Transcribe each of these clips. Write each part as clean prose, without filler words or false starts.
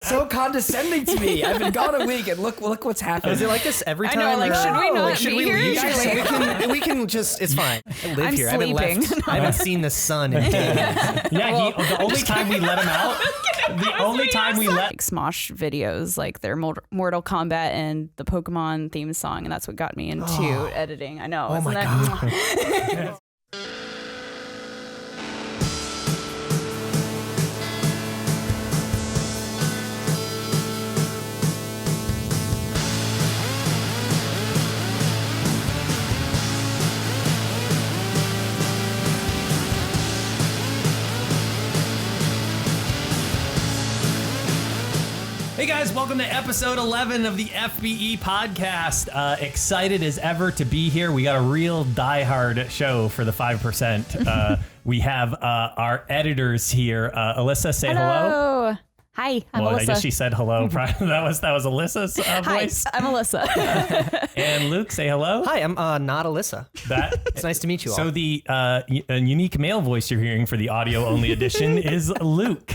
so condescending to me. I've been gone a week, and look what's happened. Is it like this every time? I know, like, should we not should be we here? leave? We can just, it's fine. I live I'm here. sleeping. I haven't seen the sun in days. Yeah, the only time we let him out, like Smosh videos, like their Mortal Kombat and the Pokemon theme song, and that's what got me into editing. I know. Oh my God. Hey guys, welcome to episode 11 of the FBE Podcast. Excited as ever to be here. We got a real diehard show for the 5%. We have our editors here. Alyssa, say hello. Hi, I'm Well, Alyssa. I guess she said hello. that was Alyssa's voice. Hi, I'm Alyssa. And Luke, say hello. Hi, I'm not Alyssa. It's nice to meet you all. So the unique male voice you're hearing for the audio-only edition is Luke.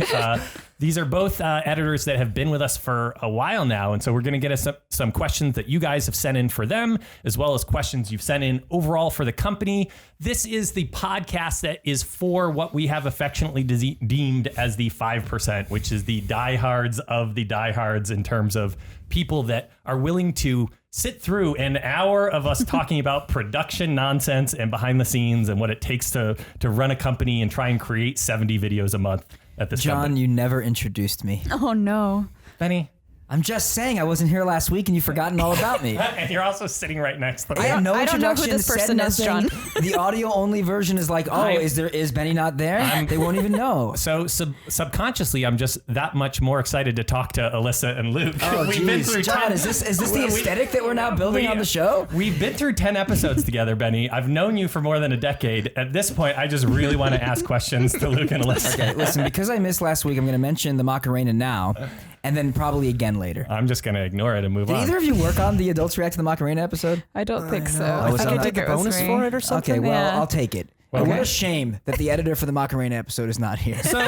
These are both editors that have been with us for a while now, and so we're going to get us some questions that you guys have sent in for them, as well as questions you've sent in overall for the company. This is the podcast that is for what we have affectionately deemed as the 5%, which is the diehards of the diehards in terms of people that are willing to sit through an hour of us talking about production nonsense and behind the scenes and what it takes to run a company and try and create 70 videos a month at this John, company. you never introduced me. Oh no. Benny. I'm just saying I wasn't here last week and you've forgotten all about me. And you're also sitting right next to me. I have no I don't know who introduction, this person said is, nothing. John. The audio only version is like, is Benny not there? They won't even know. So subconsciously, I'm just that much more excited to talk to Alyssa and Luke. Oh, We've been geez. through John, 10 is this the aesthetic that we're now building on the show? We've been through 10 episodes together, Benny. I've known you for more than a decade. At this point, I just really want to ask questions to Luke and Alyssa. Okay, listen, because I missed last week, I'm going to mention the MACARENA now, and then probably again later. I'm just going to ignore it and move Did on. either of you work on the Adults React to the MACARENA episode? I don't think so. I I thought think you did the bonus for it or something? Okay, well, Yeah. I'll take it. Okay. What a shame that the editor for the MACARENA episode is not here. So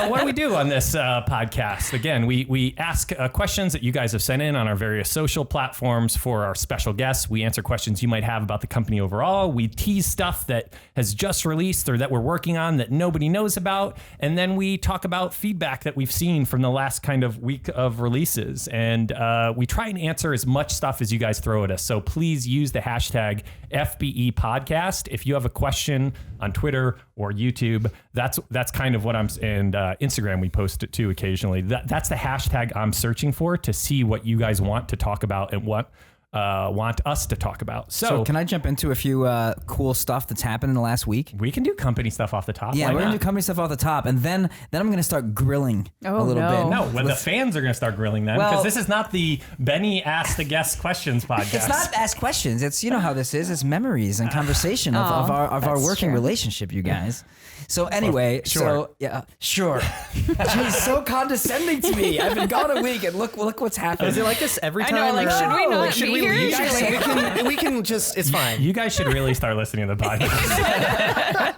what do we do on this podcast? Again, we ask questions that you guys have sent in on our various social platforms for our special guests. We answer questions you might have about the company overall. We tease stuff that has just released or that we're working on that nobody knows about. And then we talk about feedback that we've seen from the last kind of week of releases. And we try and answer as much stuff as you guys throw at us. So please use the hashtag FBE Podcast. If you have a question on Twitter or YouTube, that's kind of what and Instagram we post it too occasionally. That's the hashtag I'm searching for to see what you guys want to talk about and what want us to talk about. So can I jump into a few cool stuff that's happened in the last week? we can do company stuff off the top. Yeah, Why we're going not? to do company stuff off the top, and then I'm going to start grilling a little no. bit. No, when the fans are going to start grilling them, because Well- this is not the Benny Ask the Guest Questions podcast. It's not ask questions. It's, you know how this is. It's memories and conversation of our that's working true. relationship, you guys. So anyway, sure. sure. Jeez, so condescending to me. I've been gone a week, and look what's happened. Is it like this every I time? know, like, or- should we not should be we here? leave? We can just, it's fine. You guys should really start listening to the podcast.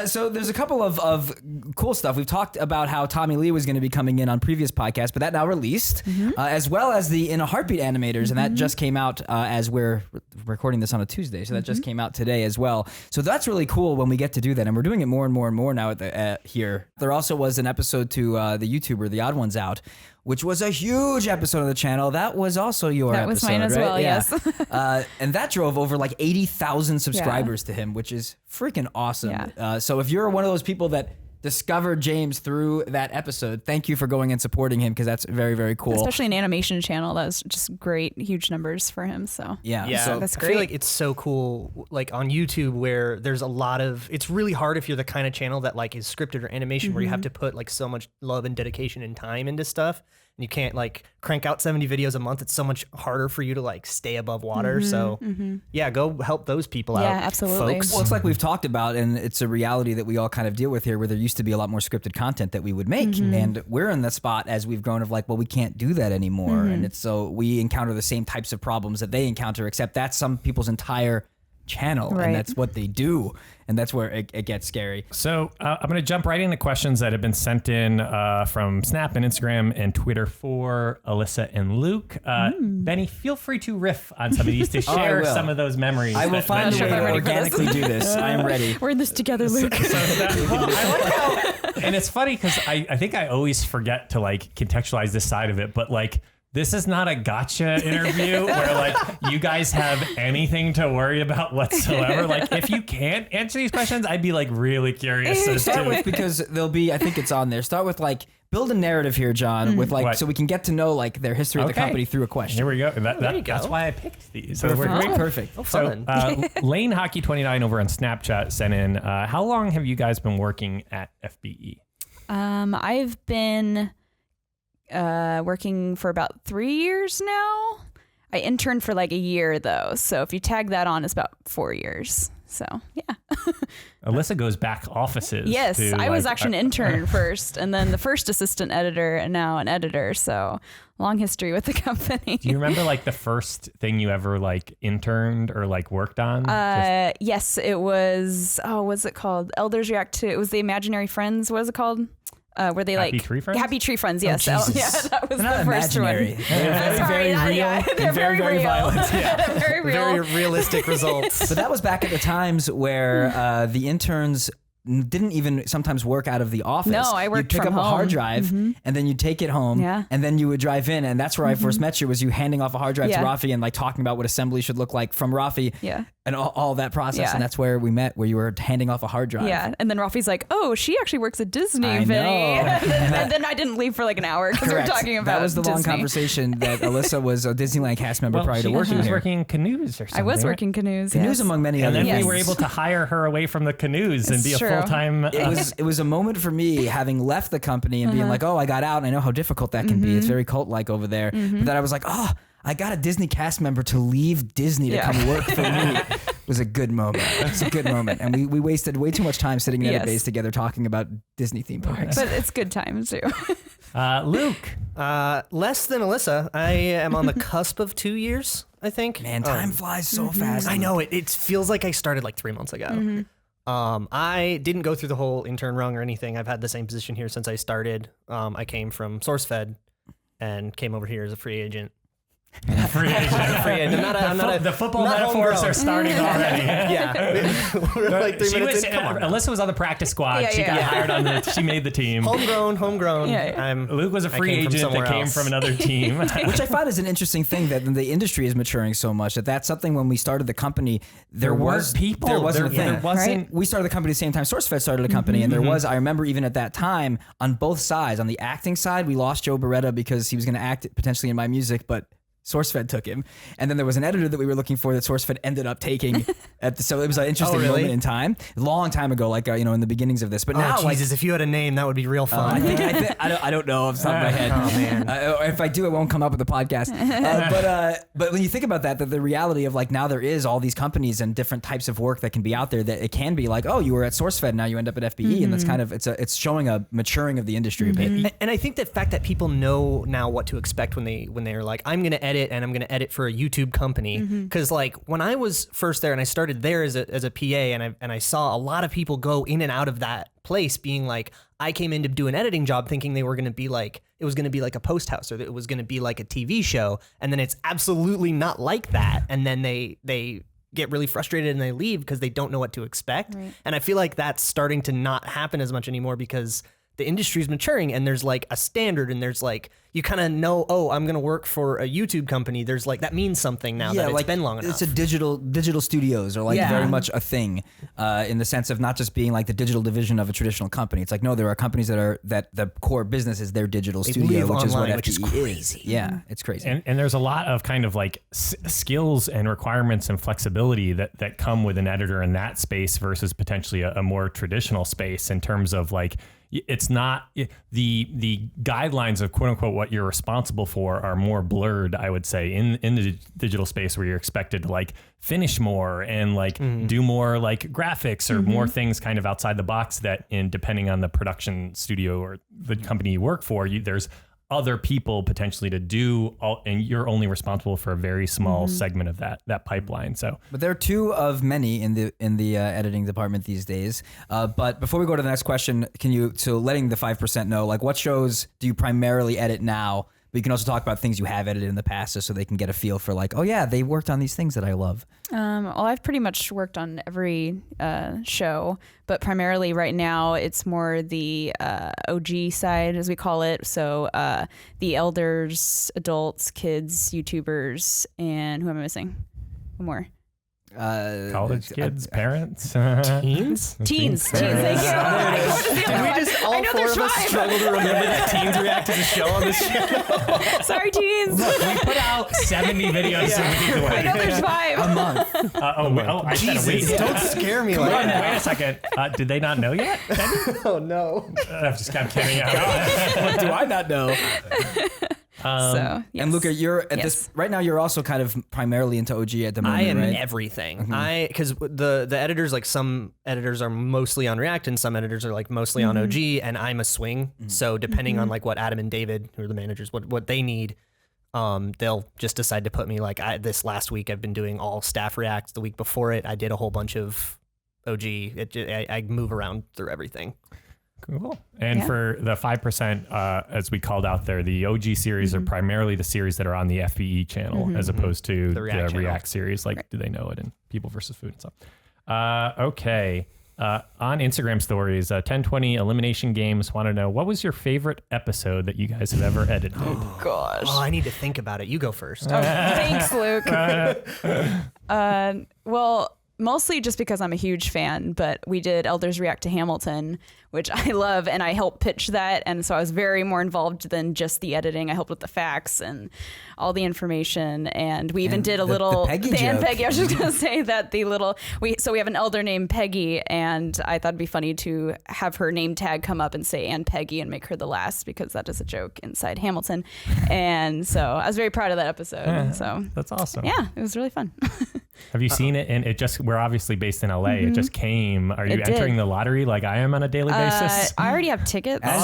So there's a couple of cool stuff. We've talked about how Tommy Lee was going to be coming in on previous podcasts, but that now released, as well as the In a Heartbeat animators, and that just came out as we're recording this on a Tuesday, so that just came out today as well. So that's really cool when we get to do that, and we're doing it more and more and more now at here. There also was an episode to the YouTuber, The Odd Ones Out, which was a huge episode of the channel. That was also your That episode, was mine as right? well, Yeah. yes. And that drove over like 80,000 subscribers to him, which is freaking awesome. Yeah. So if you're one of those people that discovered James through that episode, thank you for going and supporting him, because that's very, very cool. Especially an animation channel. That was just great, huge numbers for him. So Yeah. So that's I feel great. like it's so cool, like on YouTube, where there's a lot of, it's really hard if you're the kind of channel that like is scripted or animation where you have to put like so much love and dedication and time into stuff, and you can't like crank out 70 videos a month. It's so much harder for you to like stay above water. So yeah, go help those people out. Yeah, absolutely. Folks. Well, it's like we've talked about, and it's a reality that we all kind of deal with here, where there used to be a lot more scripted content that we would make, and we're in the spot as we've grown of like, well, we can't do that anymore, and it's so we encounter the same types of problems that they encounter, except that's some people's entire channel, and that's what they do, and that's where it gets scary. So I'm going to jump right into questions that have been sent in from Snap and Instagram and Twitter for Alyssa and Luke. Benny, feel free to riff on some of these to share some of those memories. I will find a way to organically do this. I am ready. We're in this together, Luke. Well, I like how, and it's funny because I think I always forget to like contextualize this side of it, but like, this is not a gotcha interview where like you guys have anything to worry about whatsoever. Like if you can't answer these questions, I'd be like really curious. Start with, because there'll be, I think it's on there. Start with like, build a narrative here, John, with like, so we can get to know like their history of the company through a question. Here we go. There you go. That's why I picked these. So perfect. Oh, fun. So Lane Hockey 29 over on Snapchat sent in, how long have you guys been working at FBE? I've been working for about 3 years now. I interned for like a year though, so if you tag that on, it's about 4 years. So yeah. Alyssa goes back offices. Yes, I was actually an intern first, and then the first assistant editor, and now an editor. So long history with the company. Do you remember like the first thing you ever like interned or like worked on? Yes, it was. Oh, what's it called? Elders React to. It was the Imaginary Friends. What is it called? Where they Happy like Tree Friends? Happy Tree Friends, yes. Oh, Yeah, that was they're the first imaginary. one. They're very real. Yeah, they're very real. violent. Yeah. Very real. Very realistic results. But that was back at the times where the interns didn't even sometimes work out of the office. No, I worked You'd pick from up a home. hard drive and then you'd take it home and then you would drive in, and that's where I first met you, was you handing off a hard drive to Rafi and like talking about what assembly should look like from Rafi and all that process. And that's where we met, where you were handing off a hard drive. Yeah, and then Rafi's like, oh, she actually works at Disney, I Vinny. know. and then I didn't leave for like an hour because we were talking about that was the Disney. long conversation that Alyssa was a Disneyland cast member prior to working She was here. working canoes or something. I was working canoes. Canoes yes. among many And other then things. we were able to hire her away from the canoes and It's be a true. full-time... It was a moment for me, having left the company and being like, oh, I got out, and I know how difficult that can be. It's very cult-like over there. But then I was like, oh, I got a Disney cast member to leave Disney to come work for me. It was a good moment. It's a good moment. And we wasted way too much time sitting in edit bays together talking about Disney theme parks. But it's good times too. Luke. Less than Alyssa. I am on the cusp of 2 years, I think. Man, time flies so fast. I know it feels like I started like 3 months ago. I didn't go through the whole intern rung or anything. I've had the same position here since I started. I came from SourceFed and came over here as a free agent. Free agent. The football metaphors are starting already. Yeah. We're like 3 minutes in. Come on. Alyssa was on the practice squad. She got hired on she made the team. Homegrown. Yeah. Luke was a free agent that came from another team. Which I find is an interesting thing, that the industry is maturing so much that's something. When we started the company, there wasn't a thing. There wasn't. We started the company at the same time SourceFed started a company, and there was, I remember even at that time, on both sides, on the acting side, we lost Joe Beretta because he was going to act potentially in my music, but SourceFed took him. And then there was an editor that we were looking for that SourceFed ended up taking. So it was an interesting moment in time. A long time ago, like, in the beginnings of this. But now, Jesus, if you had a name, that would be real fun. I don't know off the top of my head. Oh, man. If I do, it won't come up with the podcast. But when you think about that the reality of like, now there is all these companies and different types of work that can be out there, that it can be like, oh, you were at SourceFed, now you end up at FBE. And that's kind of, it's showing a maturing of the industry a bit. And I think the fact that people know now what to expect when they're like, I'm going to edit, and I'm going to edit for a YouTube company. Because like when I was first there and I started there as a PA, and I saw a lot of people go in and out of that place being like, I came in to do an editing job thinking they were going to be like, it was going to be like a post house, or it was going to be like a TV show. And then it's absolutely not like that. And then they get really frustrated and they leave because they don't know what to expect. Right. And I feel like that's starting to not happen as much anymore, because the industry is maturing and there's like a standard, and there's like, you kind of know, oh, I'm going to work for a YouTube company. There's like, that means something now that it's been long enough. It's a digital studios are like very much a thing in the sense of not just being like the digital division of a traditional company. It's like, no, there are companies that the core business is their digital studio, which is what FBE is. Crazy. Yeah, it's crazy. And there's a lot of kind of like skills and requirements and flexibility that come with an editor in that space versus potentially a more traditional space, in terms of like, it's not the guidelines of quote unquote what you're responsible for are more blurred, I would say, in the digital space, where you're expected to like finish more and like do more like graphics or more things kind of outside the box, that depending on the production studio or the company you work for, there's other people potentially to do all, and you're only responsible for a very small segment of that pipeline. So, but there are two of many in the editing department these days. But before we go to the next question, letting the 5% know, like, what shows do you primarily edit now? But you can also talk about things you have edited in the past, just so they can get a feel for like, oh yeah, they worked on these things that I love. Well, I've pretty much worked on every show, but primarily right now it's more the OG side, as we call it. So the elders, adults, kids, YouTubers, and who am I missing? One more. College kids, parents, teens. Thank you. Did we just all four of us struggle to remember that teens react to the show on this channel? Sorry, teens. Look, we put out 70 videos a week. I know there's 5. A month. I said a week. Don't scare me Come like on, that. wait a second. Did they not know yet? Oh no. I'm kidding. What do I not know? So, yes. And Luca, you're at this right now. You're also kind of primarily into OG at the moment. I am right? everything. Because the editors, like some editors are mostly on React and some editors are like mostly on OG, and I'm a swing. So depending on like what Adam and David, who are the managers, what they need, they'll just decide to put me like this last week. I've been doing all staff Reacts. The week before it, I did a whole bunch of OG. I move around through everything. Cool. And for the 5%, as we called out there, the OG series are primarily the series that are on the FBE channel, as opposed to the React series, like Do They Know It and People versus Food and stuff. Okay. On Instagram stories, 1020 Elimination Games want to know, what was your favorite episode that you guys have ever edited? Gosh. Oh, I need to think about it. You go first. Thanks, Luke. Well, mostly just because I'm a huge fan, but we did Elders React to Hamilton, which I love, and I helped pitch that, and so I was very more involved than just the editing. I helped with the facts and all the information, and we even did a little Peggy joke. Peggy. I was just gonna say that we have an elder named Peggy, and I thought it'd be funny to have her name tag come up and say "and Peggy" and make her the last, because that is a joke inside Hamilton, and so I was very proud of that episode. So that's awesome. Yeah, it was really fun. Have you seen it? And we're obviously based in LA. It just came. Are you entering the lottery like I am on a daily basis? I already have tickets. As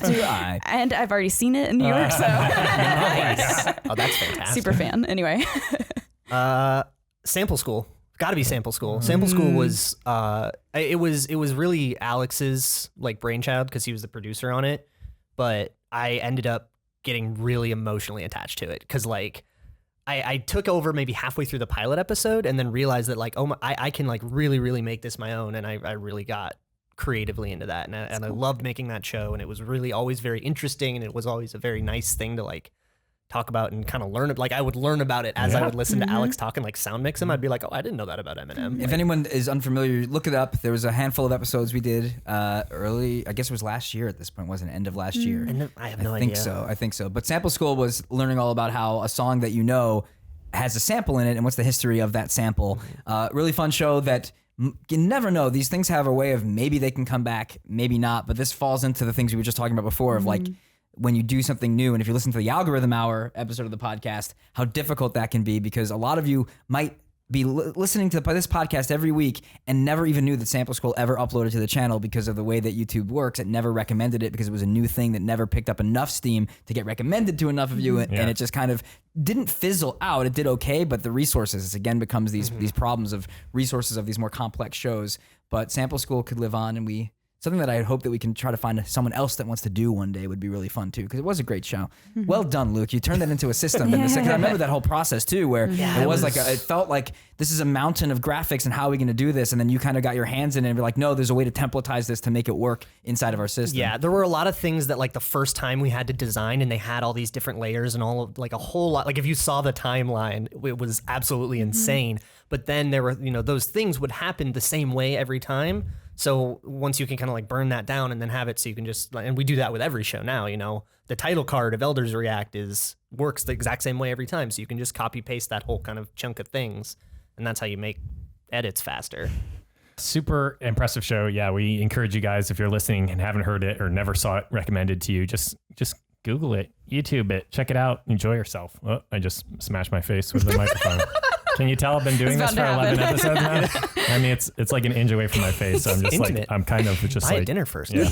do I. And I've already seen it in New York, so Nice. Oh, that's fantastic. super fan. Anyway. Sample School. Got to be Sample School. Sample School was it was really Alex's like brainchild because he was the producer on it, but I ended up getting really emotionally attached to it because like I took over maybe halfway through the pilot episode and then realized that like I can like really make this my own, and I really got creatively into that, and cool. I loved making that show, and it was really always very interesting, and it was always a very nice thing to like talk about and kind of learn it. Like I would learn about it as I would listen to Alex talk and like sound mix him. I'd be like, oh, I didn't know that about Eminem. If anyone is unfamiliar, look it up. There was a handful of episodes we did early. I guess it was last year at this point, wasn't it? End of last year. I have no idea. I think so. But Sample School was learning all about how a song that you know has a sample in it and what's the history of that sample. Really fun show that you never know. These things have a way of maybe they can come back, maybe not. But this falls into the things we were just talking about before of like, when you do something new, and if you listen to the Algorithm Hour episode of the podcast, how difficult that can be, because a lot of you might be listening to this podcast every week and never even knew that Sample School ever uploaded to the channel because of the way that YouTube works. It never recommended it because it was a new thing that never picked up enough steam to get recommended to enough of you, and it just kind of didn't fizzle out. It did okay, but the resources, again, becomes these problems of resources of these more complex shows. But Sample School could live on, and something that I hope that we can try to find someone else that wants to do one day would be really fun too, because it was a great show. Well done, Luke. You turned that into a system. And I remember that whole process too, where it felt like this is a mountain of graphics and how are we going to do this? And then you kind of got your hands in it and be like, no, there's a way to templatize this to make it work inside of our system. Yeah, there were a lot of things that like the first time we had to design, and they had all these different layers and all of like a whole lot. Like if you saw the timeline, it was absolutely insane. But then there were, those things would happen the same way every time. So once you can kind of like burn that down and then have it so you can just, and we do that with every show now, the title card of Elders React works the exact same way every time. So you can just copy paste that whole kind of chunk of things, and that's how you make edits faster. Super impressive show. Yeah, we encourage you guys, if you're listening and haven't heard it or never saw it recommended to you, just Google it, YouTube it, check it out, enjoy yourself. Oh, I just smashed my face with the microphone. Can you tell I've been doing this for 11 episodes now? I mean, it's like an inch away from my face, so I'm just intimate. Like, I'm kind of just buy like dinner first. Yeah.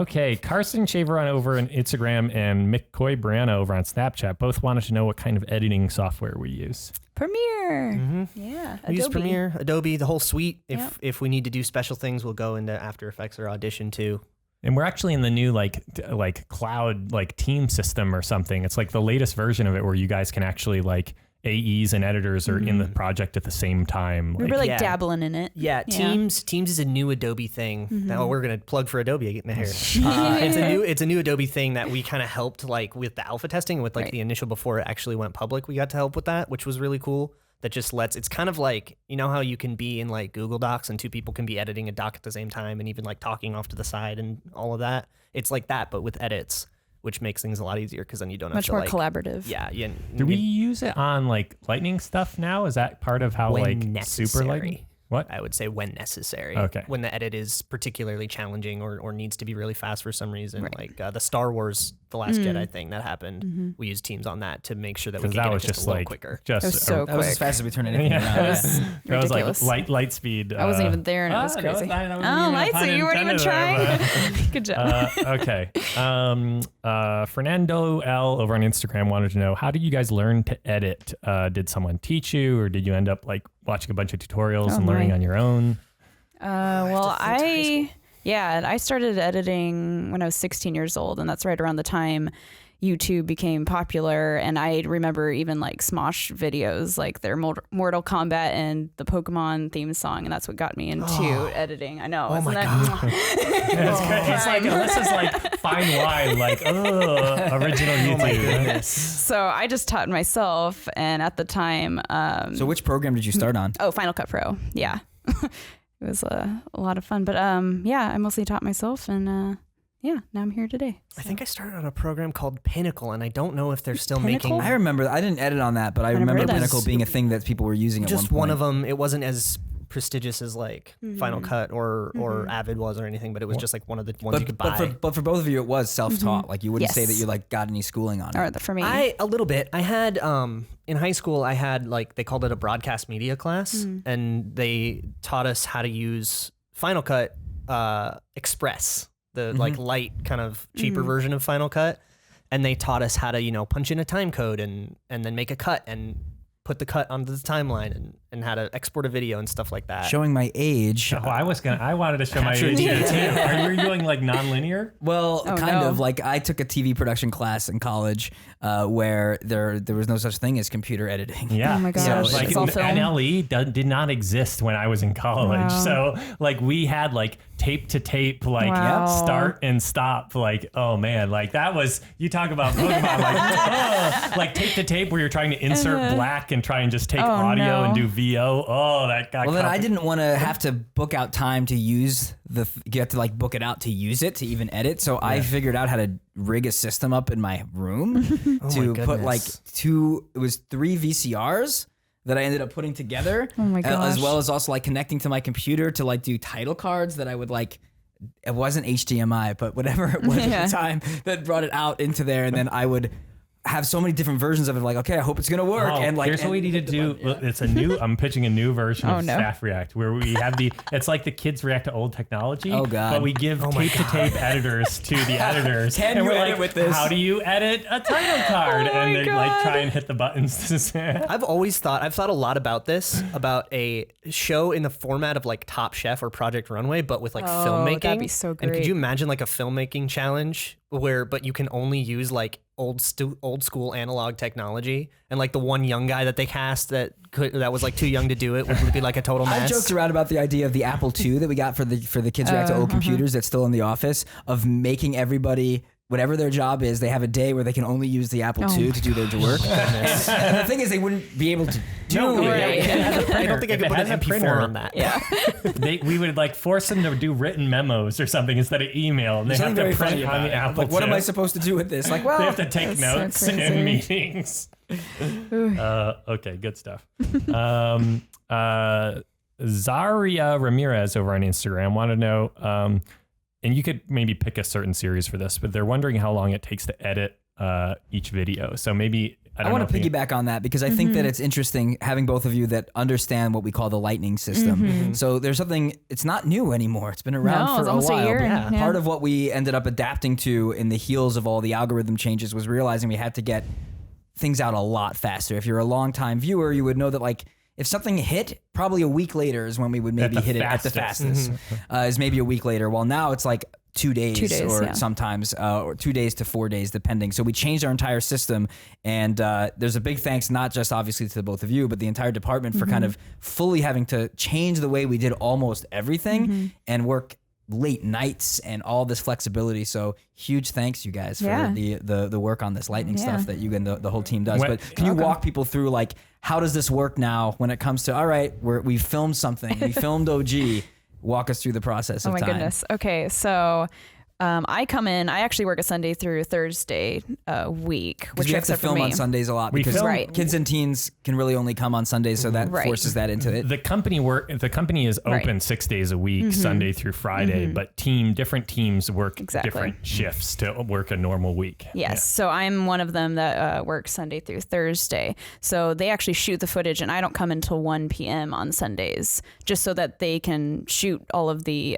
Okay. Carson Shaveron over on Instagram and McCoy Brianna over on Snapchat both wanted to know what kind of editing software we use. Premiere. Yeah. We use Adobe. Premiere, Adobe, the whole suite. Yep. If we need to do special things, we'll go into After Effects or Audition too. And we're actually in the new like cloud like team system or something. It's like the latest version of it where you guys can actually like AEs and editors are in the project at the same time. We're like dabbling in it. Yeah, Teams is a new Adobe thing. Now we're gonna plug for Adobe in here. It's a new Adobe thing that we kind of helped like with the alpha testing with like the initial before it actually went public. We got to help with that, which was really cool. That just it's kind of like, you know how you can be in like Google Docs and two people can be editing a doc at the same time and even like talking off to the side and all of that. It's like that, but with edits, which makes things a lot easier because then you don't Much have to more collaborative. Yeah. Do we use it on like lightning stuff now? Is that part of how when like necessary. super lightning? What? I would say when necessary. Okay. When the edit is particularly challenging or needs to be really fast for some reason. Like the Star Wars, The Last Jedi thing that happened. We used Teams on that to make sure that we could that get was it just a little quicker. It was so That was as quick. fast as we turned anything around. That was like ridiculous. light speed. I wasn't even there and it was crazy. Light, so you weren't even trying. Good job. Okay. Fernando L over on Instagram wanted to know, how did you guys learn to edit? Did someone teach you, or did you end up like watching a bunch of tutorials and learning on your own? Well, I started editing when I was 16 years old, and that's right around the time YouTube became popular. And I remember even like Smosh videos, like their Mortal Kombat and the Pokemon theme song, and that's what got me into editing. I know. Oh isn't my that? God. It's like this is like fine wine, like original YouTube. So I just taught myself, and at the time, So which program did you start on? Final Cut Pro. Yeah. It was a lot of fun, but I mostly taught myself, and now I'm here today. I think I started on a program called Pinnacle, and I don't know if they're still Pinnacle? making. I remember I didn't edit on that, but I never remember heard that. Pinnacle being a thing that people were using at one Just point. one of them. It wasn't as prestigious as like Final Cut or Avid was or anything, but it was just like one of the ones you could buy. But for both of you, it was self-taught. Like you wouldn't say that you like got any schooling on it. Or for me, A little bit. I had in high school. I had like they called it a broadcast media class, and they taught us how to use Final Cut Express, the like light kind of cheaper version of Final Cut, and they taught us how to punch in a time code and then make a cut and put the cut onto the timeline and how to export a video and stuff like that. Showing my age. Oh, I wanted to show my age here too. Are you doing like non-linear? Well, kind no. of. Like I took a TV production class in college where there was no such thing as computer editing. Yeah. Oh my gosh. So, It's all film. NLE did not exist when I was in college. Wow. So like we had like tape to tape, like Wow. start and stop. Like, oh man, like that was, you talk about Pokemon, like tape to tape where you're trying to insert black and try and just take audio no. and do VO. Oh, that got Well, then I didn't want to have to book out time to use you have to like book it out to use it to even edit. So I figured out how to rig a system up in my room to put like it was 3 VCRs that I ended up putting together. Oh my gosh. As well as also like connecting to my computer to like do title cards that I would like. It wasn't HDMI, but whatever it was at the time that brought it out into there, and then I would have so many different versions of it. Like, okay, I hope it's gonna work. And like, here's what we need to do. It's a new. I'm pitching a new version of Staff React, where we have it's like the kids react to old technology. Oh God! But we give tape to tape editors to the editors, and we're like, with this? How do you edit a title card? And they like try and hit the buttons. I've thought a lot about this, about a show in the format of like Top Chef or Project Runway, but with like filmmaking. That'd be so great. And could you imagine like a filmmaking challenge but you can only use like old school analog technology, and like the one young guy that they cast that was like too young to do it would be like a total mess. I joked around about the idea of the Apple II that we got for the kids react to old computers that's still in the office, of making everybody, whatever their job is, they have a day where they can only use the Apple II to do their work. And the thing is, they wouldn't be able to do it. I don't think I could put an MP4 on that. Yeah. We would like force them to do written memos or something instead of email, and they have to print on the Apple. Like, what am I supposed to do with this? Like, well, they have to take notes so crazy. in meetings. Okay, good stuff. Zaria Ramirez over on Instagram wanted to know, and you could maybe pick a certain series for this, but they're wondering how long it takes to edit each video. So maybe I want to piggyback on that because I think that it's interesting having both of you that understand what we call the lightning system. So there's something, it's not new anymore. It's been around for a almost while. a year. But part of what we ended up adapting to in the heels of all the algorithm changes was realizing we had to get things out a lot faster. If you're a longtime viewer, you would know that like if something hit, probably a week later is when we would maybe hit it at the fastest. Is maybe a week later. Well, now it's like 2 days, or sometimes or 2 days to 4 days, depending. So we changed our entire system, and there's a big thanks not just obviously to the both of you, but the entire department for kind of fully having to change the way we did almost everything and work late nights and all this flexibility. So huge thanks, you guys, for the work on this lightning stuff that you and the whole team does. But can you walk people through like how does this work now when it comes to all right, we filmed something, we filmed OG. Walk us through the process of time. Oh my goodness. Okay, so I come in. I actually work a Sunday through Thursday week, which we have to film on Sundays a lot because kids and teens can really only come on Sundays, so that forces that into it. The company is open 6 days a week, Sunday through Friday, but different teams work different shifts to work a normal week. Yes, so I'm one of them that works Sunday through Thursday. So they actually shoot the footage, and I don't come until 1 p.m. on Sundays, just so that they can shoot all of the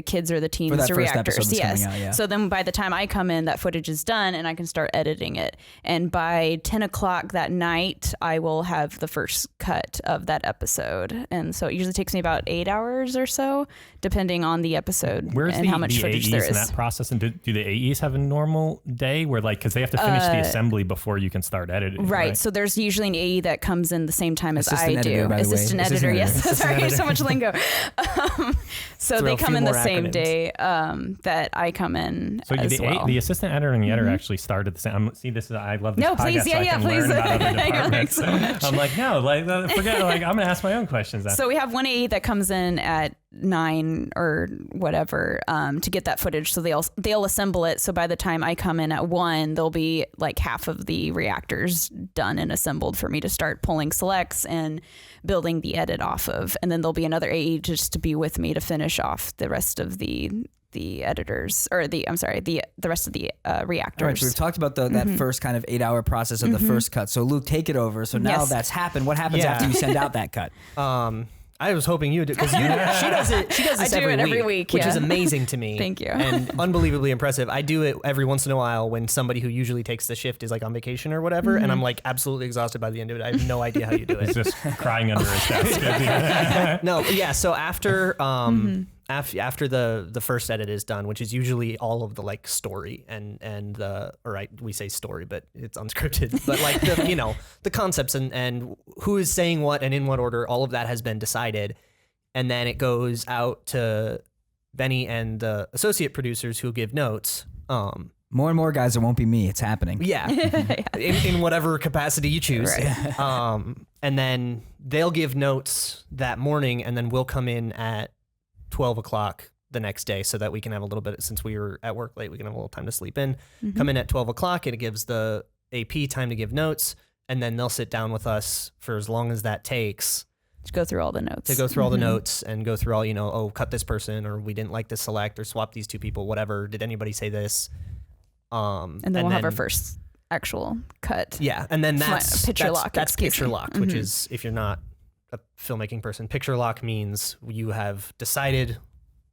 kids or the teens, the reactors. Yes. So then by the time I come in, that footage is done and I can start editing it. And by 10 o'clock that night, I will have the first cut of that episode. And so it usually takes me about 8 hours or so, depending on the episode how much footage there is. In that process? And do the AEs have a normal day where because they have to finish the assembly before you can start editing? Right. So there's usually an AE that comes in the same time as I do. Assistant editor. Yes. Sorry, so much lingo. So they come in the same day that I come in. So the assistant editor and the editor actually started the same. I love this podcast. Please, so I can please. learn about other departments. So I'm like, no, forget. I'm gonna ask my own questions. Then. So we have one AE that comes in at 9 or whatever to get that footage. So they'll assemble it. So by the time I come in at 1, there'll be like half of the reactors done and assembled for me to start pulling selects and building the edit off of. And then there'll be another AE just to be with me to finish off the rest of the editors or the rest of the reactors. All right, so we've talked about that first kind of 8 hour process of the first cut. So Luke, take it over. So now that's happened. What happens after you send out that cut? I was hoping you would, because she does it. She does this every week, which is amazing to me. Thank you. And unbelievably impressive. I do it every once in a while when somebody who usually takes the shift is like on vacation or whatever, and I'm like absolutely exhausted by the end of it. I have no idea how you do it. He's just crying under his desk. No, yeah. So after after the first edit is done, which is usually all of the like story we say story, but it's unscripted, but like the concepts and who is saying what and in what order, all of that has been decided. And then it goes out to Benny and the associate producers who give notes. More and more guys, it won't be me. It's happening. Yeah. in whatever capacity you choose. Right. And then they'll give notes that morning, and then we'll come in at 12 o'clock the next day so that we can have a little bit, since we were at work late, we can have a little time to sleep in. Come in at 12 o'clock, and it gives the AP time to give notes, and then they'll sit down with us for as long as that takes. To go through all the notes. To go through all the notes and go through all, cut this person, or we didn't like this select, or swap these two people, whatever. Did anybody say this? And then we'll have our first actual cut. Yeah, and then that's picture lock. That's picture lock, which is, if you're not a filmmaking person, picture lock means you have decided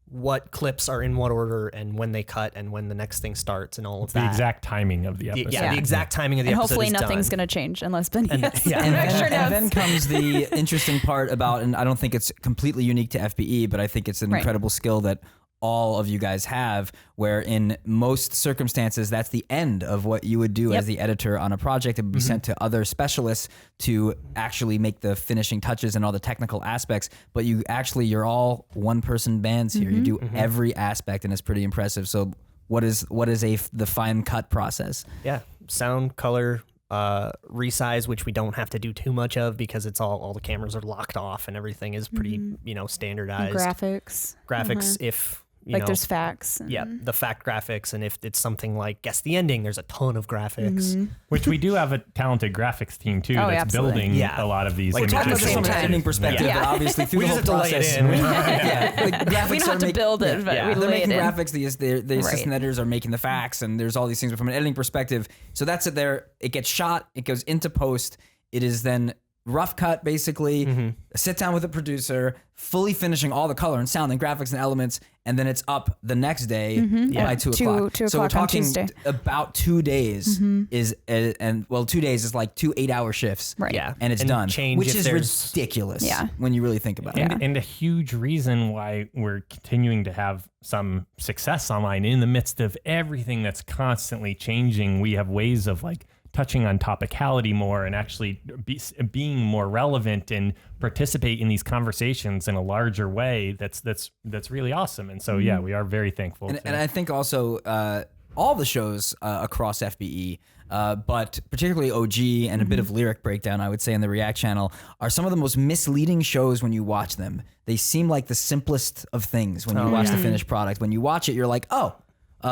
what clips are in what order and when they cut and when the next thing starts and all of that. The exact timing of the episode. The exact timing of the episode. Hopefully nothing's going to change unless Benny has extra notes. And then comes the interesting part about, and I don't think it's completely unique to FBE, but I think it's an incredible skill that all of you guys have, where in most circumstances, that's the end of what you would do as the editor on a project. It would be sent to other specialists to actually make the finishing touches and all the technical aspects. But you're all one person bands here. You do every aspect, and it's pretty impressive. So what is the fine cut process? Yeah. Sound, color, resize, which we don't have to do too much of because it's all the cameras are locked off and everything is pretty, standardized. And graphics. Graphics, if like there's facts. The fact graphics, and if it's something like guess the ending, there's a ton of graphics. Which we do have a talented graphics team too that's absolutely. building a lot of these Like, images. Talk about this from an editing perspective, but obviously through We the just whole have to lay process. it in. Like, graphics We don't have to build it, but we they're lay it making in. graphics. The assistant editors are making the facts, and there's all these things. But from an editing perspective, so that's it. There, it gets shot. It goes into post. It is then rough cut, basically. A sit down with a producer, fully finishing all the color and sound and graphics and elements, and then it's up the next day by 2 o'clock. 2 So we're o'clock on talking Tuesday. about 2 days 2 days is like 2 8-hour shifts. Right. Yeah. And it's And done, change which if is there's- ridiculous Yeah. when you really think about it. And a huge reason why we're continuing to have some success online in the midst of everything that's constantly changing. We have ways of like touching on topicality more and actually being more relevant and participate in these conversations in a larger way. That's really awesome. And so, we are very thankful. And I think also all the shows across FBE, but particularly OG and a bit of lyric breakdown, I would say, on the React channel, are some of the most misleading shows when you watch them. They seem like the simplest of things when you watch the finished product. When you watch it, you're like, oh.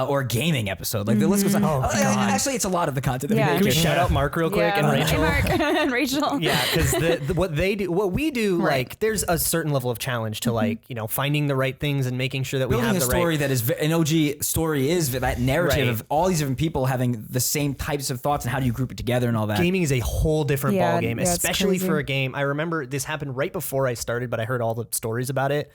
Or a gaming episode. Like the list goes on. Actually, it's a lot of the content that we Yeah. make. Can we shout out Mark real quick and Rachel? Hey, Mark and Rachel. Yeah, because what we do, like, there's a certain level of challenge to like, finding the right things and making sure that we Building have a the story right. that is an OG story is that narrative Right. of all these different people having the same types of thoughts and how do you group it together and all that. Gaming is a whole different Yeah, ball game, yeah, it's especially crazy. for a game. I remember this happened right before I started, but I heard all the stories about it.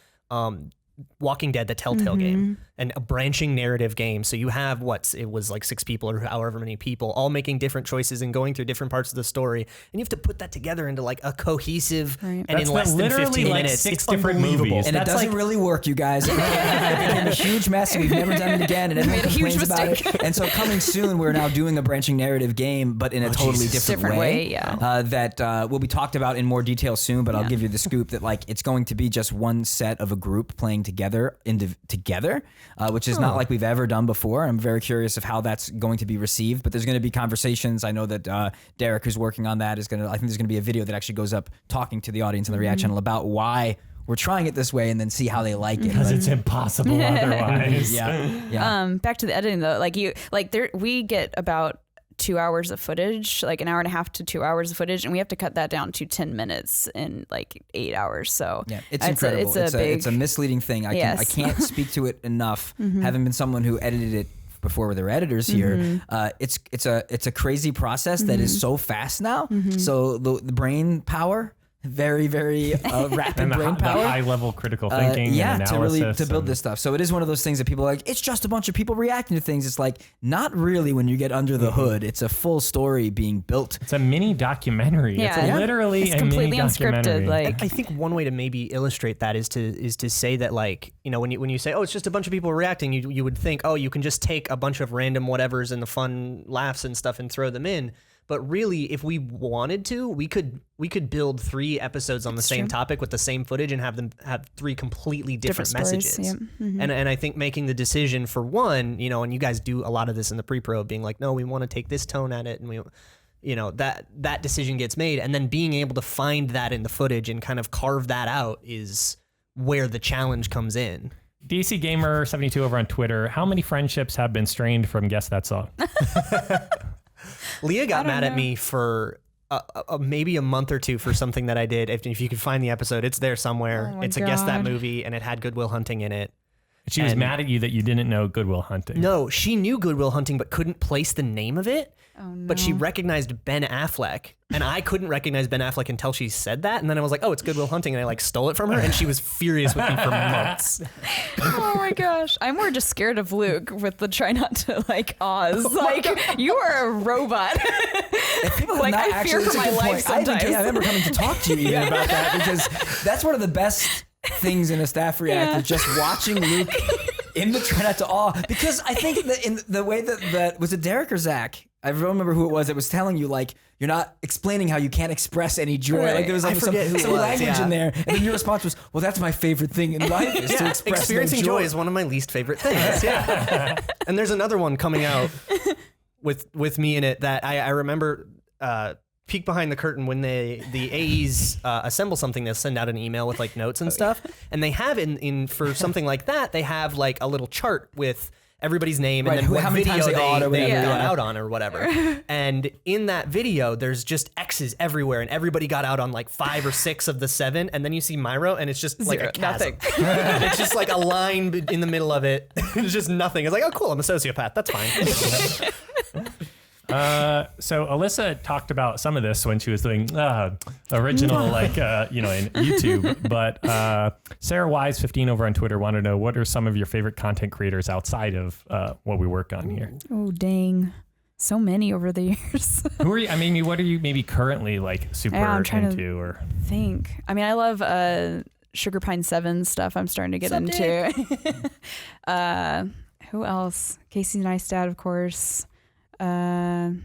Walking Dead, the Telltale game, and a branching narrative game. So you have it was like 6 people or however many people all making different choices and going through different parts of the story. And you have to put that together into like a cohesive and That's in less than literally 15 like minutes. 6 It's different unbelievable. movies. And it That's doesn't like- really work, you guys. It became a huge mess, and we've never done it again, and everyone made a huge complains about mistake. it. And so coming soon, we're now doing a branching narrative game, but in a totally different way. That will be talked about in more detail soon, but I'll give you the scoop that like it's going to be just one set of a group playing together, which is not like we've ever done before. I'm very curious of how that's going to be received, but there's going to be conversations. I know that Derek, who's working on that, I think there's going to be a video that actually goes up talking to the audience on the React channel about why we're trying it this way and then see how they like it. because it's impossible otherwise. Back to the editing though, we get about 2 hours of footage, like an hour and a half to 2 hours of footage, and we have to cut that down to 10 minutes in like 8 hours. So it's incredible. It's a misleading thing. I can't speak to it enough. Having been someone who edited it before with their editors here, it's a crazy process that is so fast now. So the brain power, very, very rapid And brain the power. high level critical thinking and to analysis. build this stuff. So it is one of those things that people are like, it's just a bunch of people reacting to things. It's like, not really when you get under the hood. It's a full story being built. It's a mini documentary. Yeah. It's literally It's a completely mini documentary. unscripted. Like I think one way to maybe illustrate that is to say that, like, when you say, oh, it's just a bunch of people reacting, you would think, oh, you can just take a bunch of random whatevers and the fun laughs and stuff and throw them in. But really, if we wanted to, we could build 3 episodes on the same topic with the same footage and have them have 3 completely different stories, messages. And I think making the decision for one, and you guys do a lot of this in the pre-pro, being like, no, we want to take this tone at it, and we, that decision gets made, and then being able to find that in the footage and kind of carve that out is where the challenge comes in. DC Gamer 72 over on Twitter. How many friendships have been strained from Guess That Song? Leah got mad at me for maybe a month or 2 for something that I did. If you could find the episode, it's there somewhere. Oh my It's a Guess That God. movie, and it had Good Will Hunting in it. She was mad at you that you didn't know Good Will Hunting. No, she knew Good Will Hunting, but couldn't place the name of it. Oh, no. But she recognized Ben Affleck, and I couldn't recognize Ben Affleck until she said that. And then I was like, oh, it's Good Will Hunting. And I like stole it from her, and she was furious with me for months. Oh my gosh. I'm more just scared of Luke with the try not to like Oz. Like, you are a robot. People have Like, not I fear actually, for it's a my good life point. sometimes. I remember coming to talk to you even about that, because that's one of the best things in a staff react is just watching Luke in the try not to awe. Because I think that in the way that was it Derek or Zach? I don't remember who it was that was telling you, like, you're not explaining how you can't express any joy. Right. Like there was like I some forget who it was, language in there, and then your response was, "Well, that's my favorite thing in life is to express Experiencing no joy is one of my least favorite things. Yeah. And there's another one coming out with me in it that I remember peek behind the curtain when the AEs assemble something. They'll send out an email with like notes and stuff, and they have in for something like that, they have like a little chart with everybody's name and then what video they've gone out on or whatever. And in that video, there's just X's everywhere, and everybody got out on like 5 or 6 of the 7. And then you see Myro, and it's just like a chasm. It's just like a line in the middle of it. It's just nothing. It's like, oh, cool, I'm a sociopath. That's fine. So Alyssa talked about some of this when she was doing original, in YouTube. But Sarah Wise 15 over on Twitter wanted to know, what are some of your favorite content creators outside of what we work on here? Oh, dang. So many over the years. Who are you? I mean, what are you maybe currently like super into? Or think. I mean, I love Sugar Pine 7 stuff. I'm starting to get into. Who else? Casey Neistat, of course. I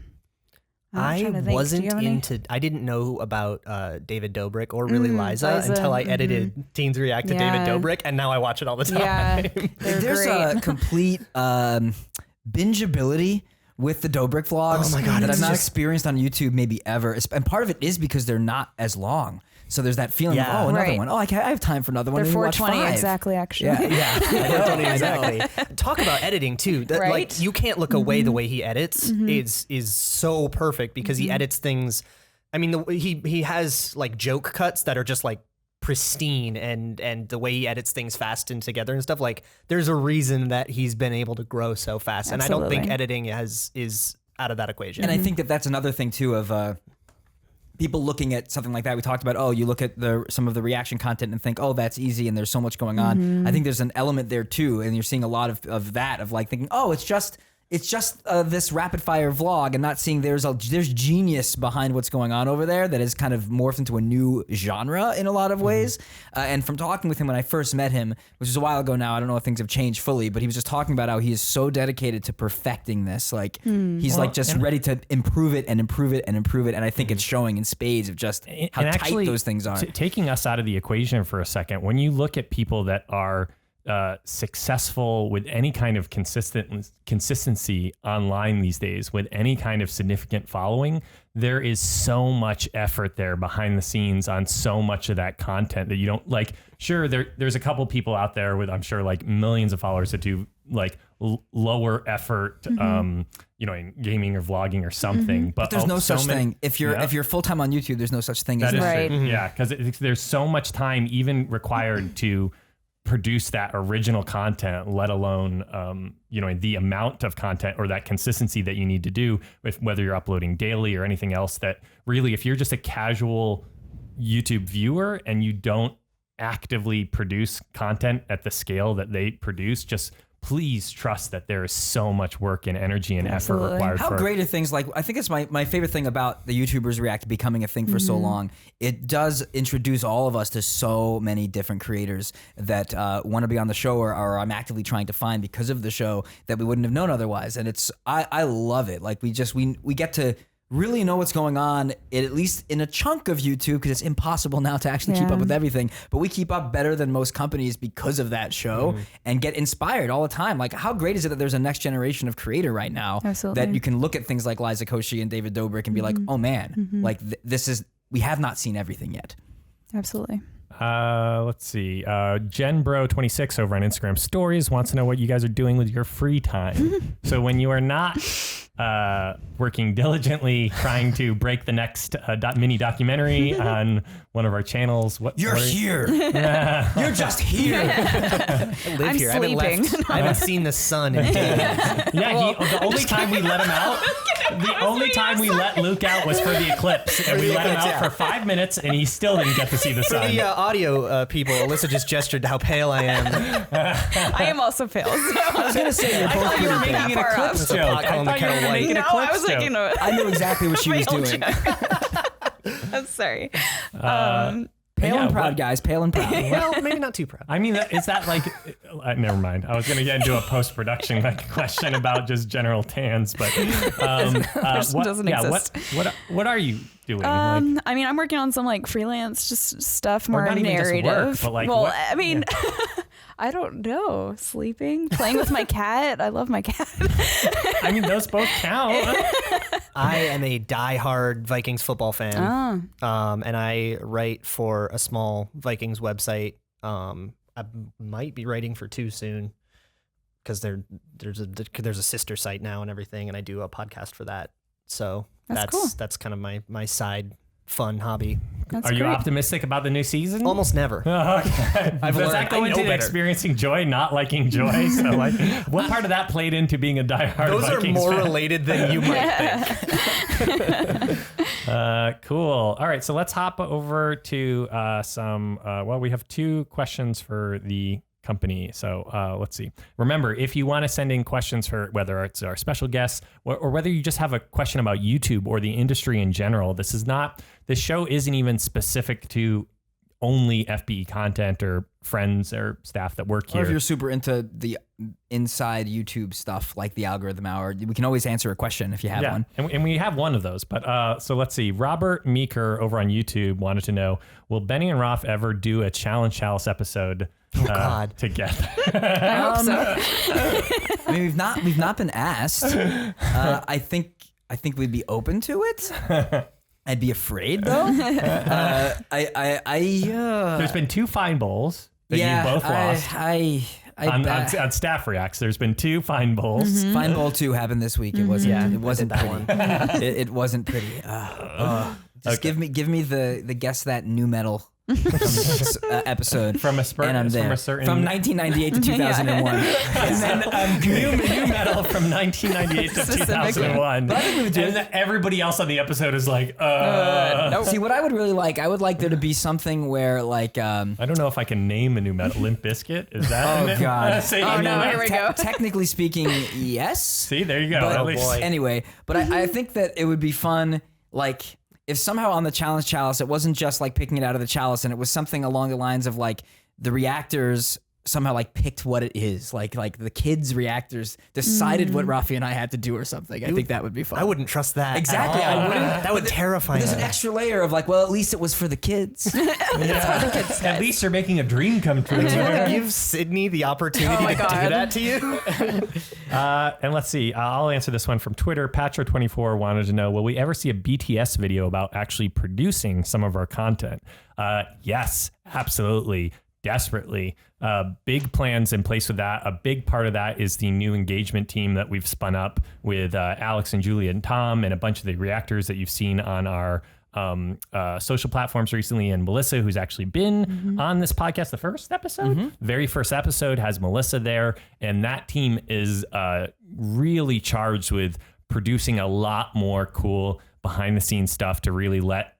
didn't know about David Dobrik or really Liza until I edited Teens React to David Dobrik, and now I watch it all the time. Yeah, there's a complete bingeability with the Dobrik vlogs that I've not experienced on YouTube maybe ever. And part of it is because they're not as long. So there's that feeling of, another one. Oh, I have time for another one. They're 420 exactly, actually. Yeah. 420 exactly. Talk about editing too. That, like, you can't look away the way he edits is so perfect because he edits things. I mean, he has like joke cuts that are just like pristine, and the way he edits things fast and together and stuff. Like, there's a reason that he's been able to grow so fast. Absolutely. And I don't think editing is out of that equation. And I think that's another thing too of people looking at something like that. We talked about, you look at some of the reaction content and think, oh, that's easy and there's so much going on. I think there's an element there too, and you're seeing a lot of that, of like thinking, oh, it's just this rapid fire vlog, and not seeing there's genius behind what's going on over there that is kind of morphed into a new genre in a lot of ways. And from talking with him when I first met him, which is a while ago now, I don't know if things have changed fully, but he was just talking about how he is so dedicated to perfecting this. Like he's ready to improve it and improve it and improve it. And I think it's showing in spades of just how tight those things are. Taking us out of the equation for a second, when you look at people that are successful with any kind of consistency online these days, with any kind of significant following, there is so much effort there behind the scenes on so much of that content that you don't like. Sure, there's a couple people out there with, I'm sure, like millions of followers that do like lower effort, in gaming or vlogging or something. But there's no such thing. If you're full time on YouTube, there's no such thing as that. Right. Yeah, because there's so much time even required to produce that original content, let alone the amount of content or that consistency that you need to do with whether you're uploading daily or anything else. That really, if you're just a casual YouTube viewer and you don't actively produce content at the scale that they produce, just please trust that there is so much work and energy and effort required. How great are things like, I think it's my favorite thing about the YouTubers React becoming a thing for so long. It does introduce all of us to so many different creators that want to be on the show or I'm actively trying to find because of the show that we wouldn't have known otherwise. And I love it. Like we get to really know what's going on, at least in a chunk of YouTube, because it's impossible now to actually keep up with everything. But we keep up better than most companies because of that show and get inspired all the time. Like, how great is it that there's a next generation of creator right now that you can look at things like Liza Koshy and David Dobrik and be like, oh man, like we have not seen everything yet. Absolutely. Let's see. JenBro26 over on Instagram Stories wants to know what you guys are doing with your free time. So when you are not working diligently trying to break the next mini documentary on one of our channels, you're here. You're just here. I live here. Sleeping. I haven't left. I haven't seen the sun in days. Yeah, the only time we let him out. The only time we let Luke out was for the eclipse, and we let him out for 5 minutes, and he still didn't get to see the sun. For the audio people, Alyssa just gestured how pale I am. I am also pale. So. I was gonna say you're both pretty pale. Making an eclipse joke. I thought you were making an eclipse joke. I knew exactly what she was doing. I'm sorry. Pale and proud, guys. Pale and proud. Well, maybe not too proud. I mean, is that like... never mind. I was going to get into a post-production question about just general tans, but... doesn't exist. What are you doing? I mean, I'm working on some like freelance just stuff, more not even narrative. just work, but like, I mean... I don't know. Sleeping, playing with my cat. I love my cat. I mean, those both count. I am a diehard Vikings football fan. And I write for a small Vikings website. I might be writing for 2 soon because there's a sister site now and everything, and I do a podcast for that. So that's cool. That's kind of my side fun hobby. That's Are you great. optimistic about the new season? Almost never. Okay. I've Does learned. that go I know into better. experiencing joy, not liking joy? So, like, what part of that played into being a diehard Those Vikings are more fan? related than you might think. Cool. All right, so let's hop over to we have 2 questions for the company. So let's see. Remember, if you want to send in questions for whether it's our special guests or whether you just have a question about YouTube or the industry in general, this show isn't even specific to only FBE content or friends or staff that work here. Or if you're super into the inside YouTube stuff, like the algorithm hour, we can always answer a question if you have one. And we have one of those. But so let's see. Robert Meeker over on YouTube wanted to know, will Benny and Roth ever do a Challenge Chalice episode together? I hope so. I mean, we've not been asked. I think we'd be open to it. I'd be afraid though. There's been 2 fine bowls that you both lost. On On Staff Reacts, there's been 2 fine bowls. Fine Bowl 2 happened this week. It wasn't. It wasn't that pretty. one. It wasn't pretty. Just give me the guess that new metal episode From a and I'm there. From 1998 to 2001. And then new metal from 1998 to 2001. But I think we would do and it. everybody else on the episode is like, Nope. See, what I would really like, I would like there to be something where like I don't know if I can name a new metal. Limp Bizkit? Is that? Oh, God. Say Oh, new no, metal. here we go. Technically speaking, yes. See, there you go. But At least. boy. anyway, but I think that it would be fun, like if somehow on the Challenge Chalice, it wasn't just like picking it out of the chalice, and it was something along the lines of like the reactors somehow like picked what it is, like the kids' reactors decided what Rafi and I had to do or something. I think that would be fun. I wouldn't trust that. Exactly, at all. I wouldn't. That would terrify me. There's an extra layer of like, well, at least it was for the kids. At least you're making a dream come true. Give Sydney the opportunity Oh my to do God. that to you. And let's see. I'll answer this one from Twitter. Patro24 wanted to know, will we ever see a BTS video about actually producing some of our content? Yes, absolutely. Desperately. Big plans in place with that. A big part of that is the new engagement team that we've spun up with Alex and Julia and Tom and a bunch of the reactors that you've seen on our social platforms recently, and Melissa, who's actually been on this podcast, the first episode, very first episode has Melissa there. And that team is really charged with producing a lot more cool behind the scenes stuff to really let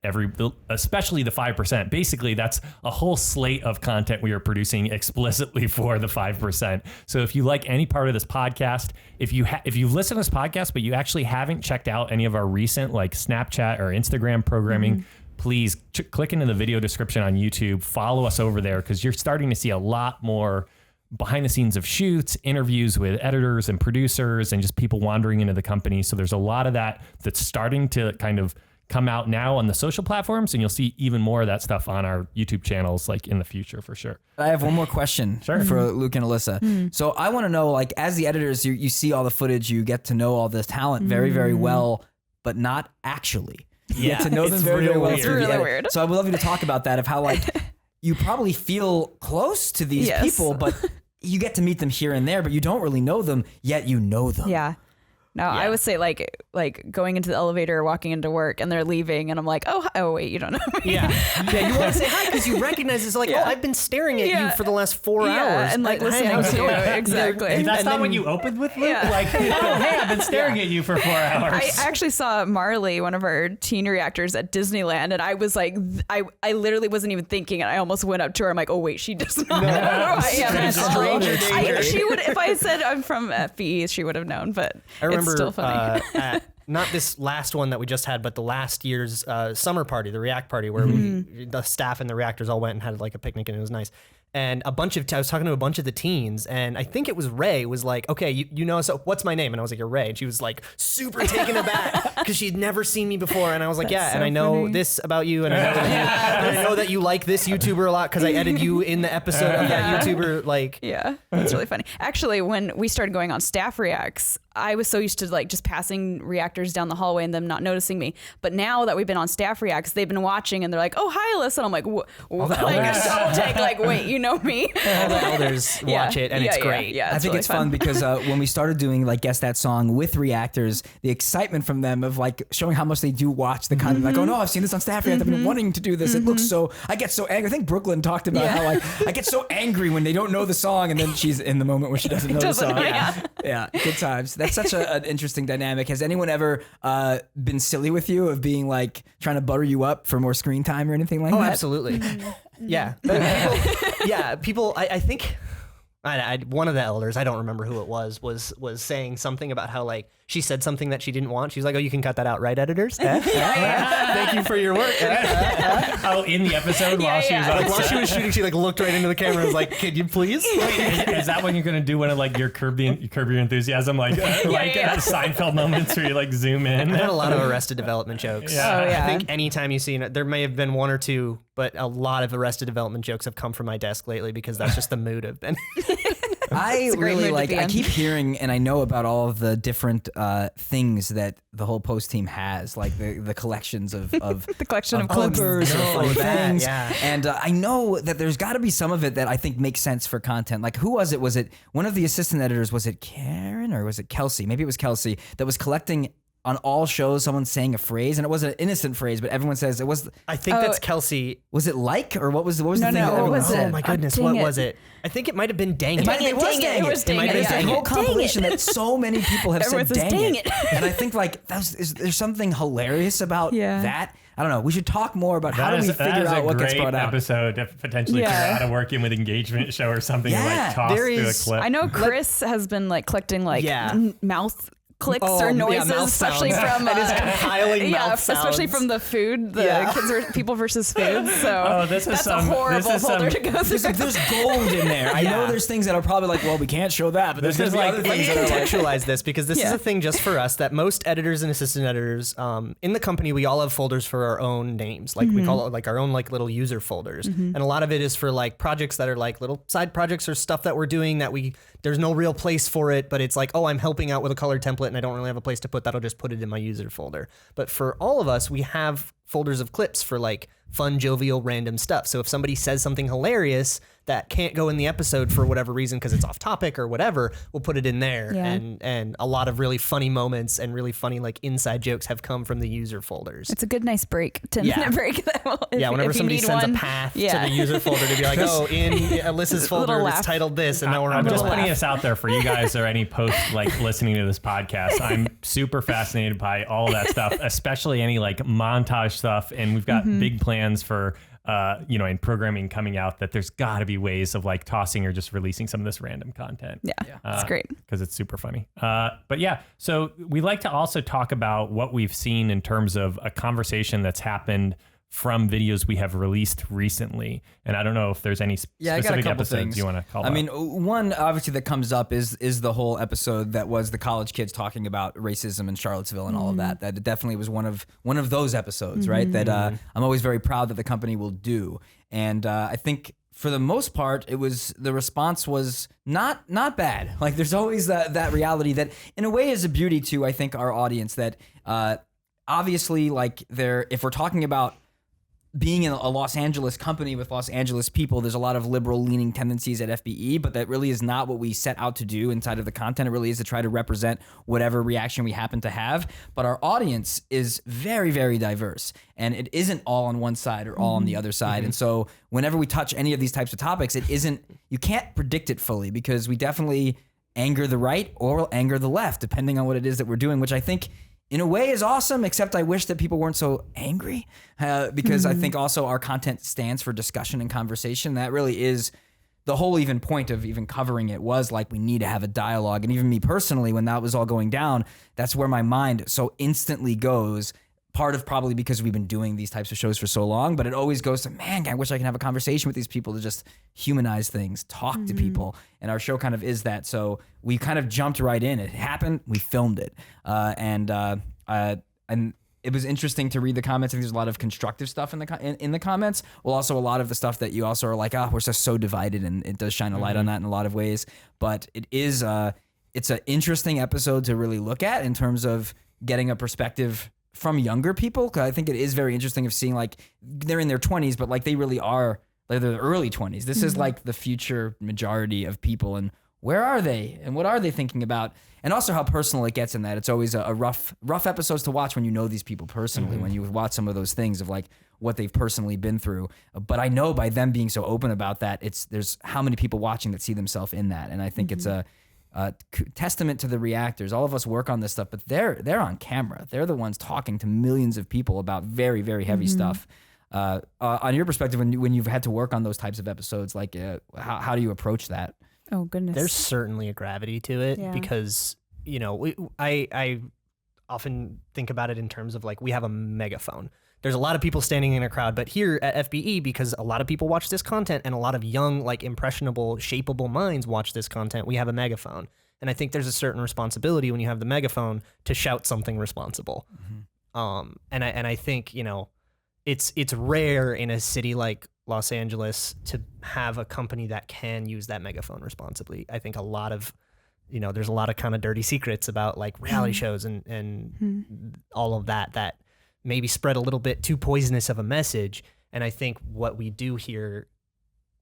especially the 5%. Basically, that's a whole slate of content we are producing explicitly for the 5%. So if you like any part of this podcast, if you've listened to this podcast, but you actually haven't checked out any of our recent like Snapchat or Instagram programming, please click into the video description on YouTube, follow us over there, because you're starting to see a lot more behind the scenes of shoots, interviews with editors and producers, and just people wandering into the company. So there's a lot of that that's starting to kind of come out now on the social platforms, and you'll see even more of that stuff on our YouTube channels like in the future for sure. I have one more question for Luke and Alyssa. So I want to know, like, as the editors, you see all the footage, you get to know all this talent very, very well, but not actually. You get to know them it's very, very real well weird. through the Really edit. weird. So I would love you to talk about that, of how like you probably feel close to these Yes. people, but you get to meet them here and there, but you don't really know them, yet you know them. Yeah. No, I would say like going into the elevator, walking into work, and they're leaving, and I'm like, oh wait, you don't know me. Yeah, you want to say hi because you recognize it's like, oh, I've been staring at you for the last 4 hours. and like Hi, listening how's to it you. going? Exactly. That's And not then- what you opened with, Luke? Yeah. Like, oh, hey, I've been staring at you for 4 hours. I actually saw Marley, one of our teen reactors at Disneyland, and I was like, I literally wasn't even thinking, and I almost went up to her. I'm like, oh wait, she does not know who I am at all. Stranger danger. She would, if I said I'm from FBE, she would have known. But I remember it's still funny. at not this last one that we just had, but the last year's summer party, the React party, where the staff and the reactors all went and had like a picnic, and it was nice. And I was talking to a bunch of the teens, and I think it was Ray was like, okay, you know, so what's my name? And I was like, you're Ray. And she was like super taken aback because she'd never seen me before. And I was like, That's yeah, so and I know funny. this about you, and I know that and I know that you like this YouTuber a lot because I edited you in the episode of that YouTuber. Like, Yeah, that's really funny. Actually, when we started going on Staff Reacts, I was so used to like just passing reactors down the hallway and them not noticing me. But now that we've been on staff reacts, they've been watching and they're like, "Oh, hi, Alyssa." And I'm like, like a double take, like, wait, you know me? All the elders watch it and it's great. Yeah, I think really it's fun because when we started doing like Guess That Song with reactors, the excitement from them of like showing how much they do watch the content. Like, oh no, I've seen this on staff react. I've been wanting to do this. It looks so. I get so angry. I think Brooklyn talked about how like I get so angry when they don't know the song, and then she's in the moment where she doesn't know the song. Yeah, good times. That's such an interesting dynamic. Has anyone ever been silly with you of being like trying to butter you up for more screen time or anything like that? Oh, absolutely. Yeah. People, I think one of the elders, I don't remember who it was saying something about how like she said something that she didn't want. She's like, "Oh, you can cut that out, right, editors?" Thank you for your work. Oh, in the episode while she was on Like, while set? she was shooting, she like looked right into the camera and was like, "Could you please?" Is that when you're gonna do one of like your curb your enthusiasm, like Seinfeld moments where you like zoom in? I've had a lot of Arrested Development jokes. Yeah. Oh, yeah. I think anytime you see it, there may have been one or two, but a lot of Arrested Development jokes have come from my desk lately because that's just the mood I've been. I a great really mood to like. be I in. keep hearing, and I know about all of the different things that the whole post team has, like the collections of The collection of clippers and no, funny that, things. yeah. And I know that there's got to be some of it that I think makes sense for content. Like, who was it? Was it one of the assistant editors? Was it Karen or was it Kelsey? Maybe it was Kelsey that was collecting. On all shows, someone saying a phrase, and it wasn't an innocent phrase, but everyone says it was. I think that's Kelsey. Was it like, or what was the thing? No, that what everyone was said? it? Oh my goodness, Dang what it. was it? I think it might have been Dang It. It was dang it. It was dang might have it. been There's a Dang whole It. compilation that so many people have Everyone said says, dang "Dang it. it." And I think like there's something hilarious about Yeah. that. I don't know. We should talk more about how That do we is figure out what gets a great brought out. episode to potentially figure Yeah. out how to work in with engagement show or something. Yeah, to like toss there through a is- clip. I know Chris has been like collecting like mouth clicks Oh, or yeah, noises, mouth especially sounds. from That is compiling mouth especially sounds. from the food, the people versus food. So this is that's some- a horrible this is folder some- to go through. There's gold in there. I know there's things that are probably like, well, we can't show that, but there's This gonna is be like other things that are like. Contextualize this because this is a thing just for us that most editors and assistant editors in the company, we all have folders for our own names. Like we call it like our own like little user folders. And a lot of it is for like projects that are like little side projects or stuff that we're doing that there's no real place for it, but it's like, oh, I'm helping out with a colored template and I don't really have a place to put that. I'll just put it in my user folder. But for all of us, we have folders of clips for like fun, jovial, random stuff. So if somebody says something hilarious that can't go in the episode for whatever reason because it's off topic or whatever, we'll put it in there. Yeah. And a lot of really funny moments and really funny like inside jokes have come from the user folders. It's a good, nice break, 10-minute break. Whenever somebody sends a path to the user folder to be like, oh, in Alyssa's folder, Little it's laugh. titled this, and now we're on I'm just the putting this out there for you guys or any post like listening to this podcast. I'm super fascinated by all that stuff, especially any like montage stuff. And we've got big plans for in programming coming out that there's got to be ways of like tossing or just releasing some of this random content. Yeah, it's great. Because it's super funny. But yeah, so we like to also talk about what we've seen in terms of a conversation that's happened from videos we have released recently. And I don't know if there's any Yeah, I got a specific couple episodes things. you want to call out. I mean, one obviously that comes up is the whole episode that was the college kids talking about racism in Charlottesville and all of that. That definitely was one of those episodes, right? That I'm always very proud that the company will do. And I think for the most part, the response was not bad. Like there's always that reality that in a way is a beauty to, I think, our audience that obviously like if we're talking about being in a Los Angeles company with Los Angeles people, there's a lot of liberal leaning tendencies at FBE, but that really is not what we set out to do inside of the content. It really is to try to represent whatever reaction we happen to have. But our audience is very, very diverse, and it isn't all on one side or all on the other side. And so whenever we touch any of these types of topics, you can't predict it fully because we definitely anger the right or anger the left, depending on what it is that we're doing, which I think in a way is awesome, except I wish that people weren't so angry because I think also our content stands for discussion and conversation. That really is the whole even point of even covering it was like we need to have a dialogue. And even me personally, when that was all going down, that's where my mind so instantly goes. Part of probably because we've been doing these types of shows for so long, but it always goes to, man, I wish I could have a conversation with these people to just humanize things, talk to people. And our show kind of is that. So we kind of jumped right in. It happened. We filmed it. And it was interesting to read the comments. I think there's a lot of constructive stuff in the comments. Well, also a lot of the stuff that you also are like, we're just so divided, and it does shine a light on that in a lot of ways. But it is it's an interesting episode to really look at in terms of getting a perspective from younger people. Cause I think it is very interesting of seeing like they're in their 20s, but like they really are, like they're the early 20s. This is like the future majority of people, and where are they and what are they thinking about? And also how personal it gets in that. It's always a rough episodes to watch when you know these people personally, when you watch some of those things of like what they've personally been through. But I know by them being so open about that, there's how many people watching that see themselves in that. And I think it's a testament to the reactors. All of us work on this stuff, but they're on camera. They're the ones talking to millions of people about very, very heavy stuff. On your perspective, when you've had to work on those types of episodes, like how do you approach that? Oh goodness. There's certainly a gravity to it because, you know, I often think about it in terms of like we have a megaphone. There's a lot of people standing in a crowd, but here at FBE, because a lot of people watch this content and a lot of young, like impressionable, shapeable minds watch this content, we have a megaphone. And I think there's a certain responsibility when you have the megaphone to shout something responsible. And I think, you know, it's rare in a city like Los Angeles to have a company that can use that megaphone responsibly. I think a lot of, you know, there's a lot of kind of dirty secrets about like reality shows and all of that maybe spread a little bit too poisonous of a message. And I think what we do here,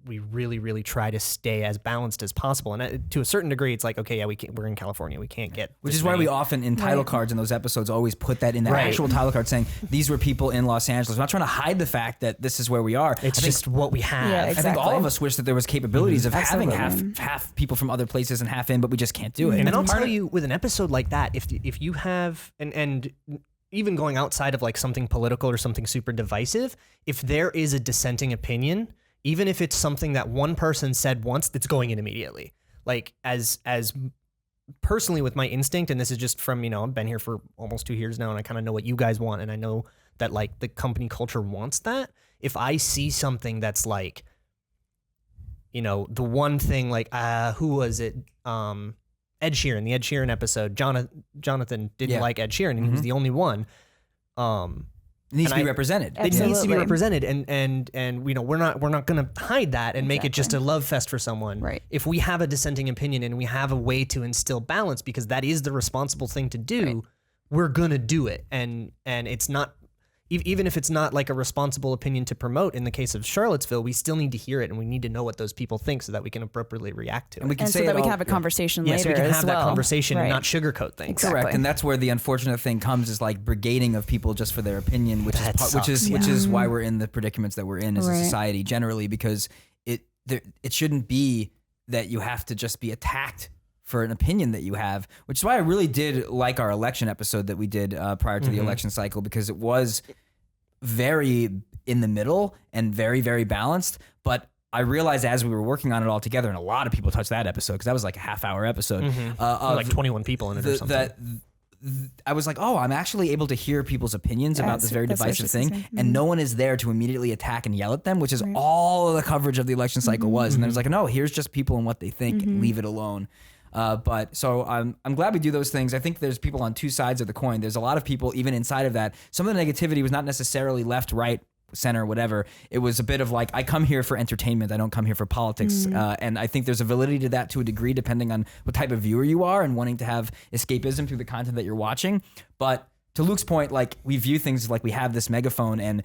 we really, really try to stay as balanced as possible. And to a certain degree, it's like, okay, yeah, we're in California. We can't get Which is why we often in title cards in those episodes always put that in the actual title card saying these were people in Los Angeles. We're not trying to hide the fact that this is where we are. It's just what we have. Yeah, I think all of us wish that there was capabilities of having Absolutely. half people from other places and half in, but we just can't do it. And I'll tell you, with an episode like that, if you have, and even going outside of like something political or something super divisive, if there is a dissenting opinion, even if it's something that one person said once, that's going in immediately. Like as personally with my instinct, and this is just from, you know, I've been here for almost 2 years now and I kind of know what you guys want. And I know that like the company culture wants that. If I see something that's like, you know, the one thing like, who was it? Ed Sheeran, the Ed Sheeran episode, Jonathan didn't like Ed Sheeran and he was the only one. It needs to be represented. It needs to be represented, and you know we're not going to hide that and make it just a love fest for someone. Right. If we have a dissenting opinion and we have a way to instill balance, because that is the responsible thing to do, we're gonna do it. And it's not, even if it's not like a responsible opinion to promote. In the case of Charlottesville, we still need to hear it and we need to know what those people think so that we can appropriately react to it. And we can And say so that it we can all- have a conversation Yeah, later so we can as have that well. conversation and Right. not sugarcoat things. Exactly. Correct, and that's where the unfortunate thing comes is like brigading of people just for their opinion, which That is sucks. which is why we're in the predicaments that we're in as a Right. society generally, because it shouldn't be that you have to just be attacked for an opinion that you have, which is why I really did like our election episode that we did prior to the election cycle, because it was very in the middle and very, very balanced. But I realized as we were working on it all together, and a lot of people touched that episode because that was like a half-hour episode. Like 21 people in it or something. I was like, oh, I'm actually able to hear people's opinions about this very that's what I was divisive just thing, saying. and no one is there to immediately attack and yell at them, which is all the coverage of the election cycle was. And then it's like, no, here's just people and what they think. Leave it alone. But so I'm glad we do those things. I think there's people on two sides of the coin. There's a lot of people even inside of that. Some of the negativity was not necessarily left, right, center, whatever. It was a bit of like, I come here for entertainment. I don't come here for politics. And I think there's a validity to that to a degree, depending on what type of viewer you are and wanting to have escapism through the content that you're watching. But to Luke's point, like we view things like we have this megaphone and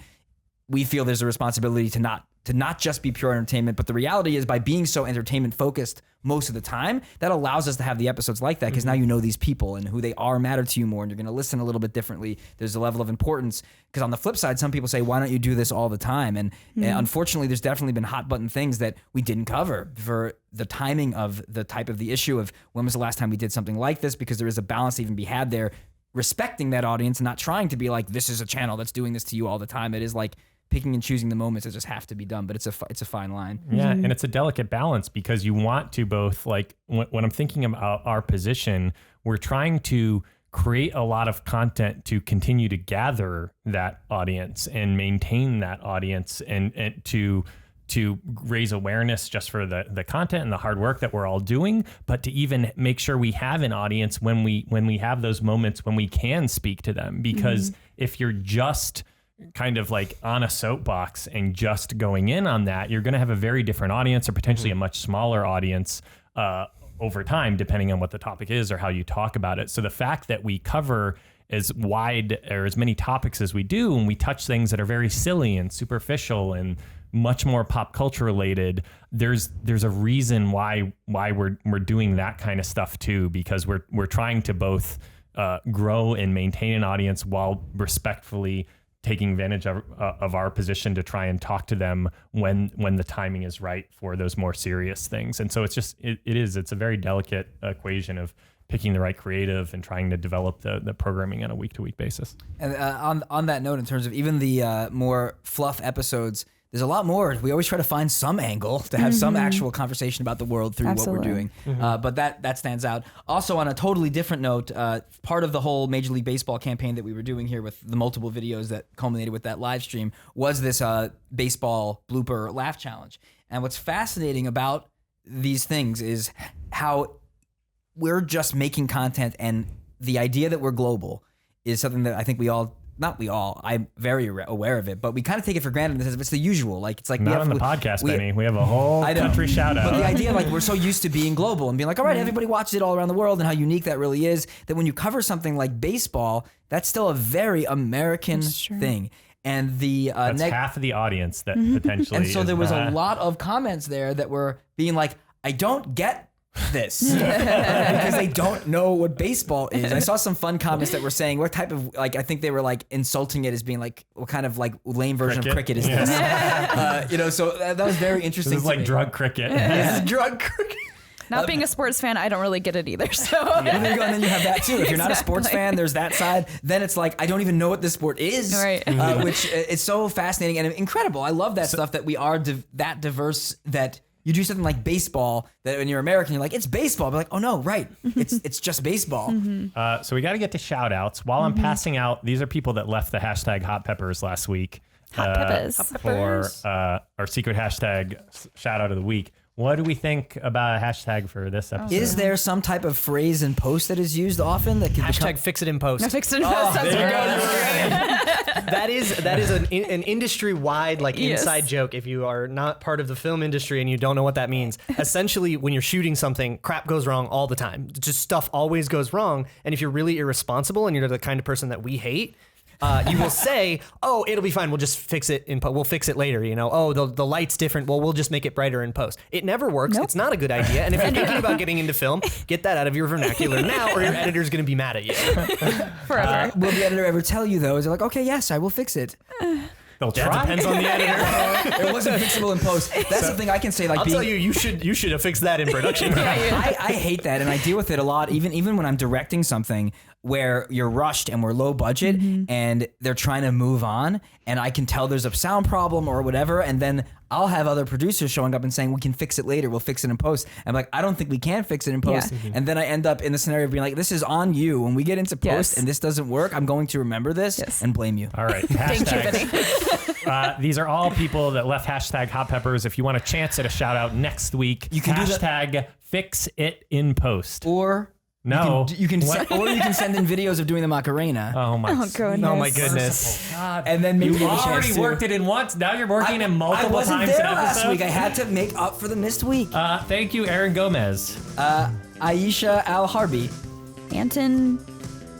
we feel there's a responsibility to not just be pure entertainment, but the reality is by being so entertainment focused most of the time, that allows us to have the episodes like that because now you know these people and who they are matter to you more, and you're going to listen a little bit differently. There's a level of importance because on the flip side, some people say, why don't you do this all the time? And unfortunately, there's definitely been hot button things that we didn't cover for the timing of the type of the issue of when was the last time we did something like this, because there is a balance to even be had there, respecting that audience and not trying to be like, this is a channel that's doing this to you all the time. It is like picking and choosing the moments that just have to be done, but it's a fine line. Yeah, and it's a delicate balance because you want to both, like when I'm thinking about our position, we're trying to create a lot of content to continue to gather that audience and maintain that audience and to raise awareness just for the content and the hard work that we're all doing, but to even make sure we have an audience when we have those moments when we can speak to them. Because if you're just kind of like on a soapbox and just going in on that, you're going to have a very different audience or potentially a much smaller audience over time, depending on what the topic is or how you talk about it. So the fact that we cover as wide or as many topics as we do, and we touch things that are very silly and superficial and much more pop culture related, there's a reason why we're doing that kind of stuff too, because we're trying to both grow and maintain an audience while respectfully taking advantage of our position to try and talk to them when the timing is right for those more serious things. And so it's a very delicate equation of picking the right creative and trying to develop the programming on a week-to-week basis. And on that note, in terms of even the more fluff episodes, there's a lot more. We always try to find some angle to have some actual conversation about the world through what we're doing. But that stands out. Also, on a totally different note, part of the whole Major League Baseball campaign that we were doing here with the multiple videos that culminated with that live stream was this baseball blooper laugh challenge. And what's fascinating about these things is how we're just making content, and the idea that we're global is something that I think I'm very aware of it, but we kind of take it for granted as if it's the usual. Like, it's like not on the podcast, Benny. We have a whole country shout out. But the idea, like, we're so used to being global and being like, all right, everybody watches it all around the world, and how unique that really is, that when you cover something like baseball, that's still a very American thing. And that's half of the audience that potentially. And so there was a lot of comments there that were being like, I don't get this because they don't know what baseball is. I saw some fun comments that were saying what type of, like, I think they were like insulting it as being like, what kind of like lame version of cricket is this? So that was very interesting. This is like drug cricket. This is drug cricket. Not being a sports fan, I don't really get it either. So and then you have that too. If you're not a sports fan, there's that side. Then it's like, I don't even know what this sport is, right. Which is so fascinating and incredible. I love that stuff, that we are that diverse, that you do something like baseball, that when you're American, you're like, it's baseball. But like, oh no, right. It's just baseball. So we got to get to shout outs. While I'm passing out, these are people that left the hashtag hot peppers last week. Hot peppers. For our secret hashtag shout out of the week. What do we think about a hashtag for this episode? Is there some type of phrase in post that is used often that can hashtag fix it in post? No, fix it in post. That's great. That is an industry-wide inside joke. If you are not part of the film industry and you don't know what that means, essentially when you're shooting something, crap goes wrong all the time. Just stuff always goes wrong. And if you're really irresponsible and you're the kind of person that we hate, you will say, oh, it'll be fine. We'll just fix it in post. We'll fix it later. Oh, the light's different. Well, we'll just make it brighter in post. It never works. Nope. It's not a good idea. And if you're thinking about getting into film, get that out of your vernacular now, or your editor's going to be mad at you. Forever. Will the editor ever tell you, though? Is it like, okay, yes, I will fix it? They'll try. That depends on the editor. It wasn't fixable in post. That's the thing I can say. Like, I'll tell you, you should have fixed that in production. I hate that, and I deal with it a lot. Even when I'm directing something where you're rushed and we're low budget, and they're trying to move on, and I can tell there's a sound problem or whatever, and then I'll have other producers showing up and saying, we can fix it later. We'll fix it in post. I'm like, I don't think we can fix it in post. Yeah. And then I end up in the scenario of being like, this is on you. When we get into post and this doesn't work, I'm going to remember this and blame you. All right. Thank you, Benny. These are all people that left hashtag hot peppers. If you want a chance at a shout out next week, you can hashtag fix it in post. Or no, you can send in videos of doing the MACARENA. Oh my goodness. God. And then maybe you already worked it in once. Now you're working it multiple times. I wasn't there last week. I had to make up for the missed week. Thank you, Aaron Gomez. Aisha Al Harbi. Anton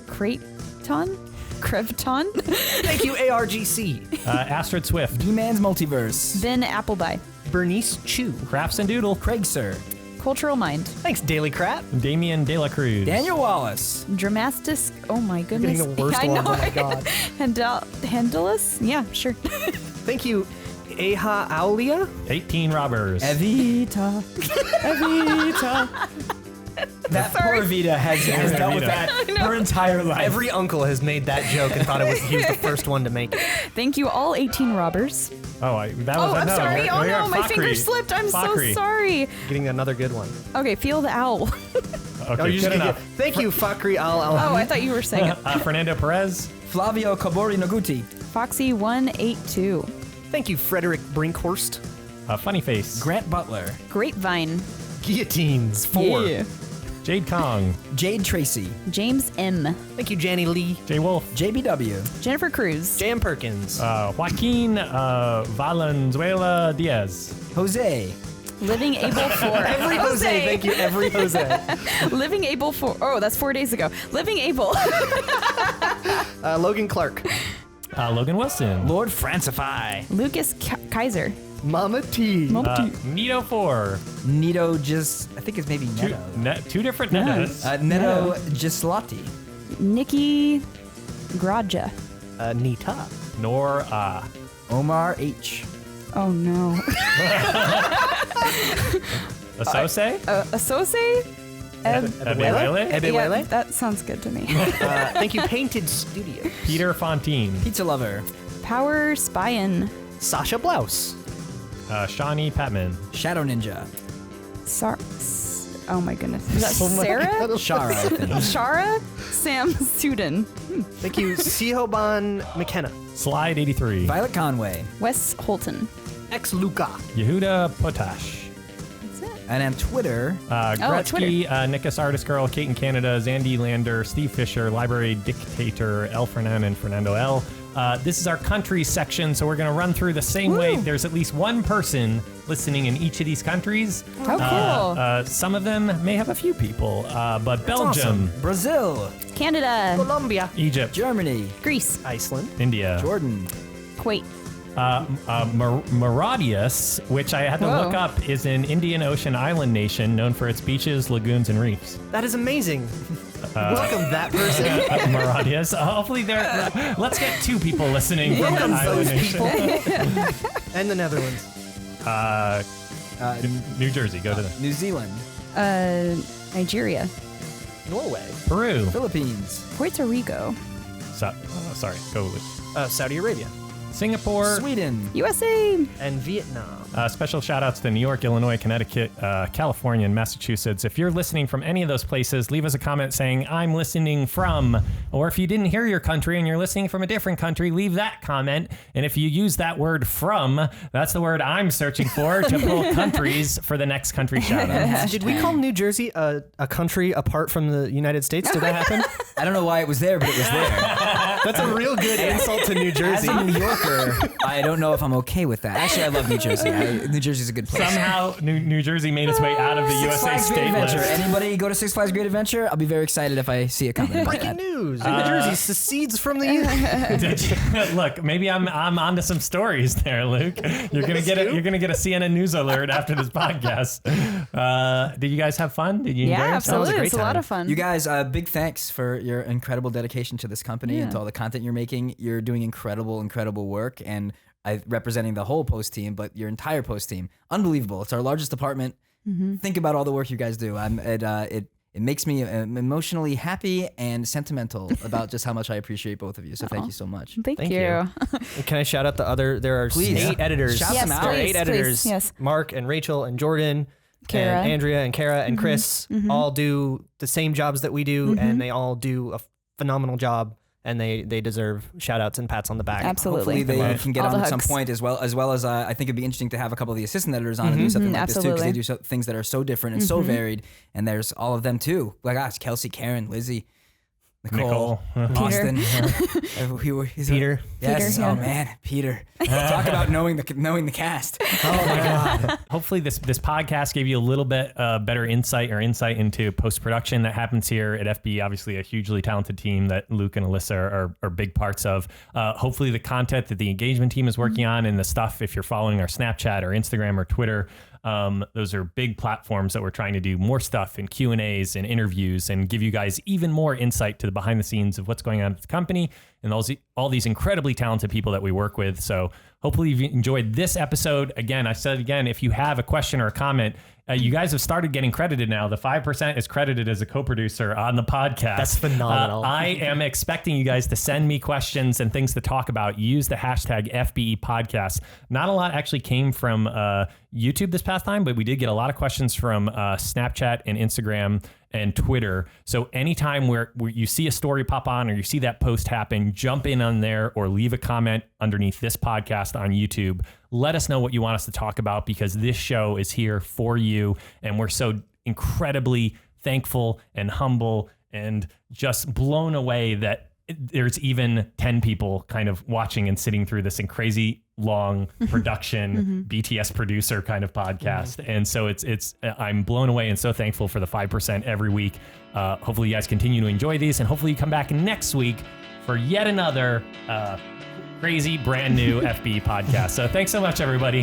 Creton. Thank you, ARGC. Astrid Swift. D-Man's Multiverse. Ben Appleby. Bernice Chu. Crafts and Doodle. Craig Sir. Cultural Mind. Thanks, Daily Crap. Damian De La Cruz. Daniel Wallace. Dramastis. Oh my goodness. Getting the worst I ones. know. Oh my god. Handleless? Yeah, sure. Thank you, Eha Aulia. 18 Robbers. Evita. That poor Evita has dealt with that her entire life. Every uncle has made that joke and thought he was the first one to make it. Thank you, all 18 robbers. That was I'm sorry. You're, Oh you're no, my Fakri. finger slipped. I'm Fakri. so sorry. Getting another good one. Okay, feel the owl. Okay, you good enough. Thank you, Fakri Al. Oh, I thought you were saying it. Fernando Perez. Flavio Kabori Noguti. Foxy182. Thank you, Frederick Brinkhorst. Funny Face. Grant Butler. Grapevine. Guillotines 4. Yeah. Jade Kong. Jade Tracy. James M. Thank you, Janny Lee. Jay Wolf. JBW. Jennifer Cruz. Jam Perkins. Joaquin Valenzuela Diaz. Jose. Living able for Every Jose, thank you, every Jose. Living able for. Oh, that's 4 days ago. Living able. Logan Clark. Logan Wilson. Lord Francify. Lucas Kaiser. Mama T. Nito 4. Nito just, I think it's maybe Neto. Two different Netos. Neto Gislati. Nikki Graja. Nita. Nor Omar H. Oh no. Asose? Asose? Ebewele? Ebewele. Yeah, that sounds good to me. Thank you, Painted Studio. Peter Fontaine. Pizza Lover. Power Spyin. Sasha Blouse. Shawnee Patman. Shadow Ninja. Oh my goodness. Is that Sarah? Shara, I think. Shara? Sam Suden. Thank you, Sihoban McKenna. Slide 83. Violet Conway. Wes Holton. Ex Luca. Yehuda Potash. That's it. And on Twitter, Gretzky, Nikus Artist Girl, Kate in Canada, Zandy Lander, Steve Fisher, Library Dictator, El Fernan, and Fernando L. This is our countries section, so we're going to run through the same way. There's at least one person listening in each of these countries. Oh, cool. Some of them may have a few people, but Belgium, Brazil, Canada. Colombia. Egypt, Germany, Greece. Iceland. India, Jordan, Kuwait. Mauritius, which I had to Whoa. look up, is an Indian Ocean island nation known for its beaches, lagoons, and reefs. That is amazing. Welcome that person. Mauritius. Hopefully, let's get 2 people listening from Welcome that island those nation. people. And the Netherlands. New Jersey. Go to the New Zealand, Nigeria. Norway. Peru. Philippines, Puerto Rico. Sorry. Go with Saudi Arabia. Singapore. Sweden, USA. And Vietnam. Special shout outs to New York, Illinois, Connecticut, California, and Massachusetts. If you're listening from any of those places, leave us a comment saying, I'm listening from. Or if you didn't hear your country and you're listening from a different country, leave that comment. And if you use that word from, that's the word I'm searching for to pull countries for the next country shout out. Did we call New Jersey a country apart from the United States? Did that happen? I don't know why it was there, but it was there. That's a real good insult to New As Jersey. a New Yorker, I don't know if I'm okay with that. Actually, I love New Jersey. New Jersey's a good place. Somehow, New Jersey made its way out of the Six USA Flags Great state Adventure. list. Anybody go to Six Flags Great Adventure? I'll be very excited if I see a comment about Breaking that. news. New Jersey secedes from the Union. Did you, look, maybe I'm onto some stories there, Luke. You're gonna get a CNN news alert after this podcast. Did you guys have fun? Did you enjoy Yeah, yourselves? absolutely. great It's a lot time. of fun. You guys, big thanks for your incredible dedication to this company and to all the content you're making. You're doing incredible work, and representing the whole post team, but your entire post team, unbelievable. It's our largest department. Think about all the work you guys do. It makes me emotionally happy and sentimental about just how much I appreciate both of you. So thank you so much. Thank Thank you. you. Can I shout out the other? There are Please. 8 editors. Shout Yes, them out. There are please, 8 editors. please, yes. Mark and Rachel and Jordan. Kara. And Andrea and Kara and Chris all do the same jobs that we do, and they all do a phenomenal job, and they deserve shout outs and pats on the back. Absolutely. Hopefully they can get All on the at some hugs. point as well as I think it'd be interesting to have a couple of the assistant editors on and do something like this too, because they absolutely. do things that are so different and so varied. And there's all of them too. Like us, Kelsey, Karen, Lizzie, Nicole, Austin, Peter. Yes. Peter, yeah. Oh man, Peter. Talk about knowing the cast. Oh my God. Hopefully this podcast gave you a little bit better insight into post-production that happens here at FBE. Obviously a hugely talented team that Luke and Alyssa are big parts of. Hopefully the content that the engagement team is working on and the stuff, if you're following our Snapchat or Instagram or Twitter, those are big platforms that we're trying to do more stuff in Q&As and interviews and give you guys even more insight to the behind the scenes of what's going on at the company and all these incredibly talented people that we work with. So hopefully you've enjoyed this episode. Again, I said again, if you have a question or a comment, you guys have started getting credited now. The 5% is credited as a co-producer on the podcast. That's phenomenal. I am expecting you guys to send me questions and things to talk about. Use the hashtag FBE Podcast. Not a lot actually came from YouTube this past time, but we did get a lot of questions from Snapchat and Instagram and Twitter. So anytime where you see a story pop on or you see that post happen, jump in on there or leave a comment underneath this podcast on YouTube. Let us know what you want us to talk about, because this show is here for you. And we're so incredibly thankful and humble and just blown away that there's even 10 people kind of watching and sitting through this in crazy long production BTS producer kind of podcast. And so I'm blown away and so thankful for the 5% every week. Hopefully you guys continue to enjoy these, and hopefully you come back next week for yet another crazy brand new FBE podcast. So thanks so much, everybody.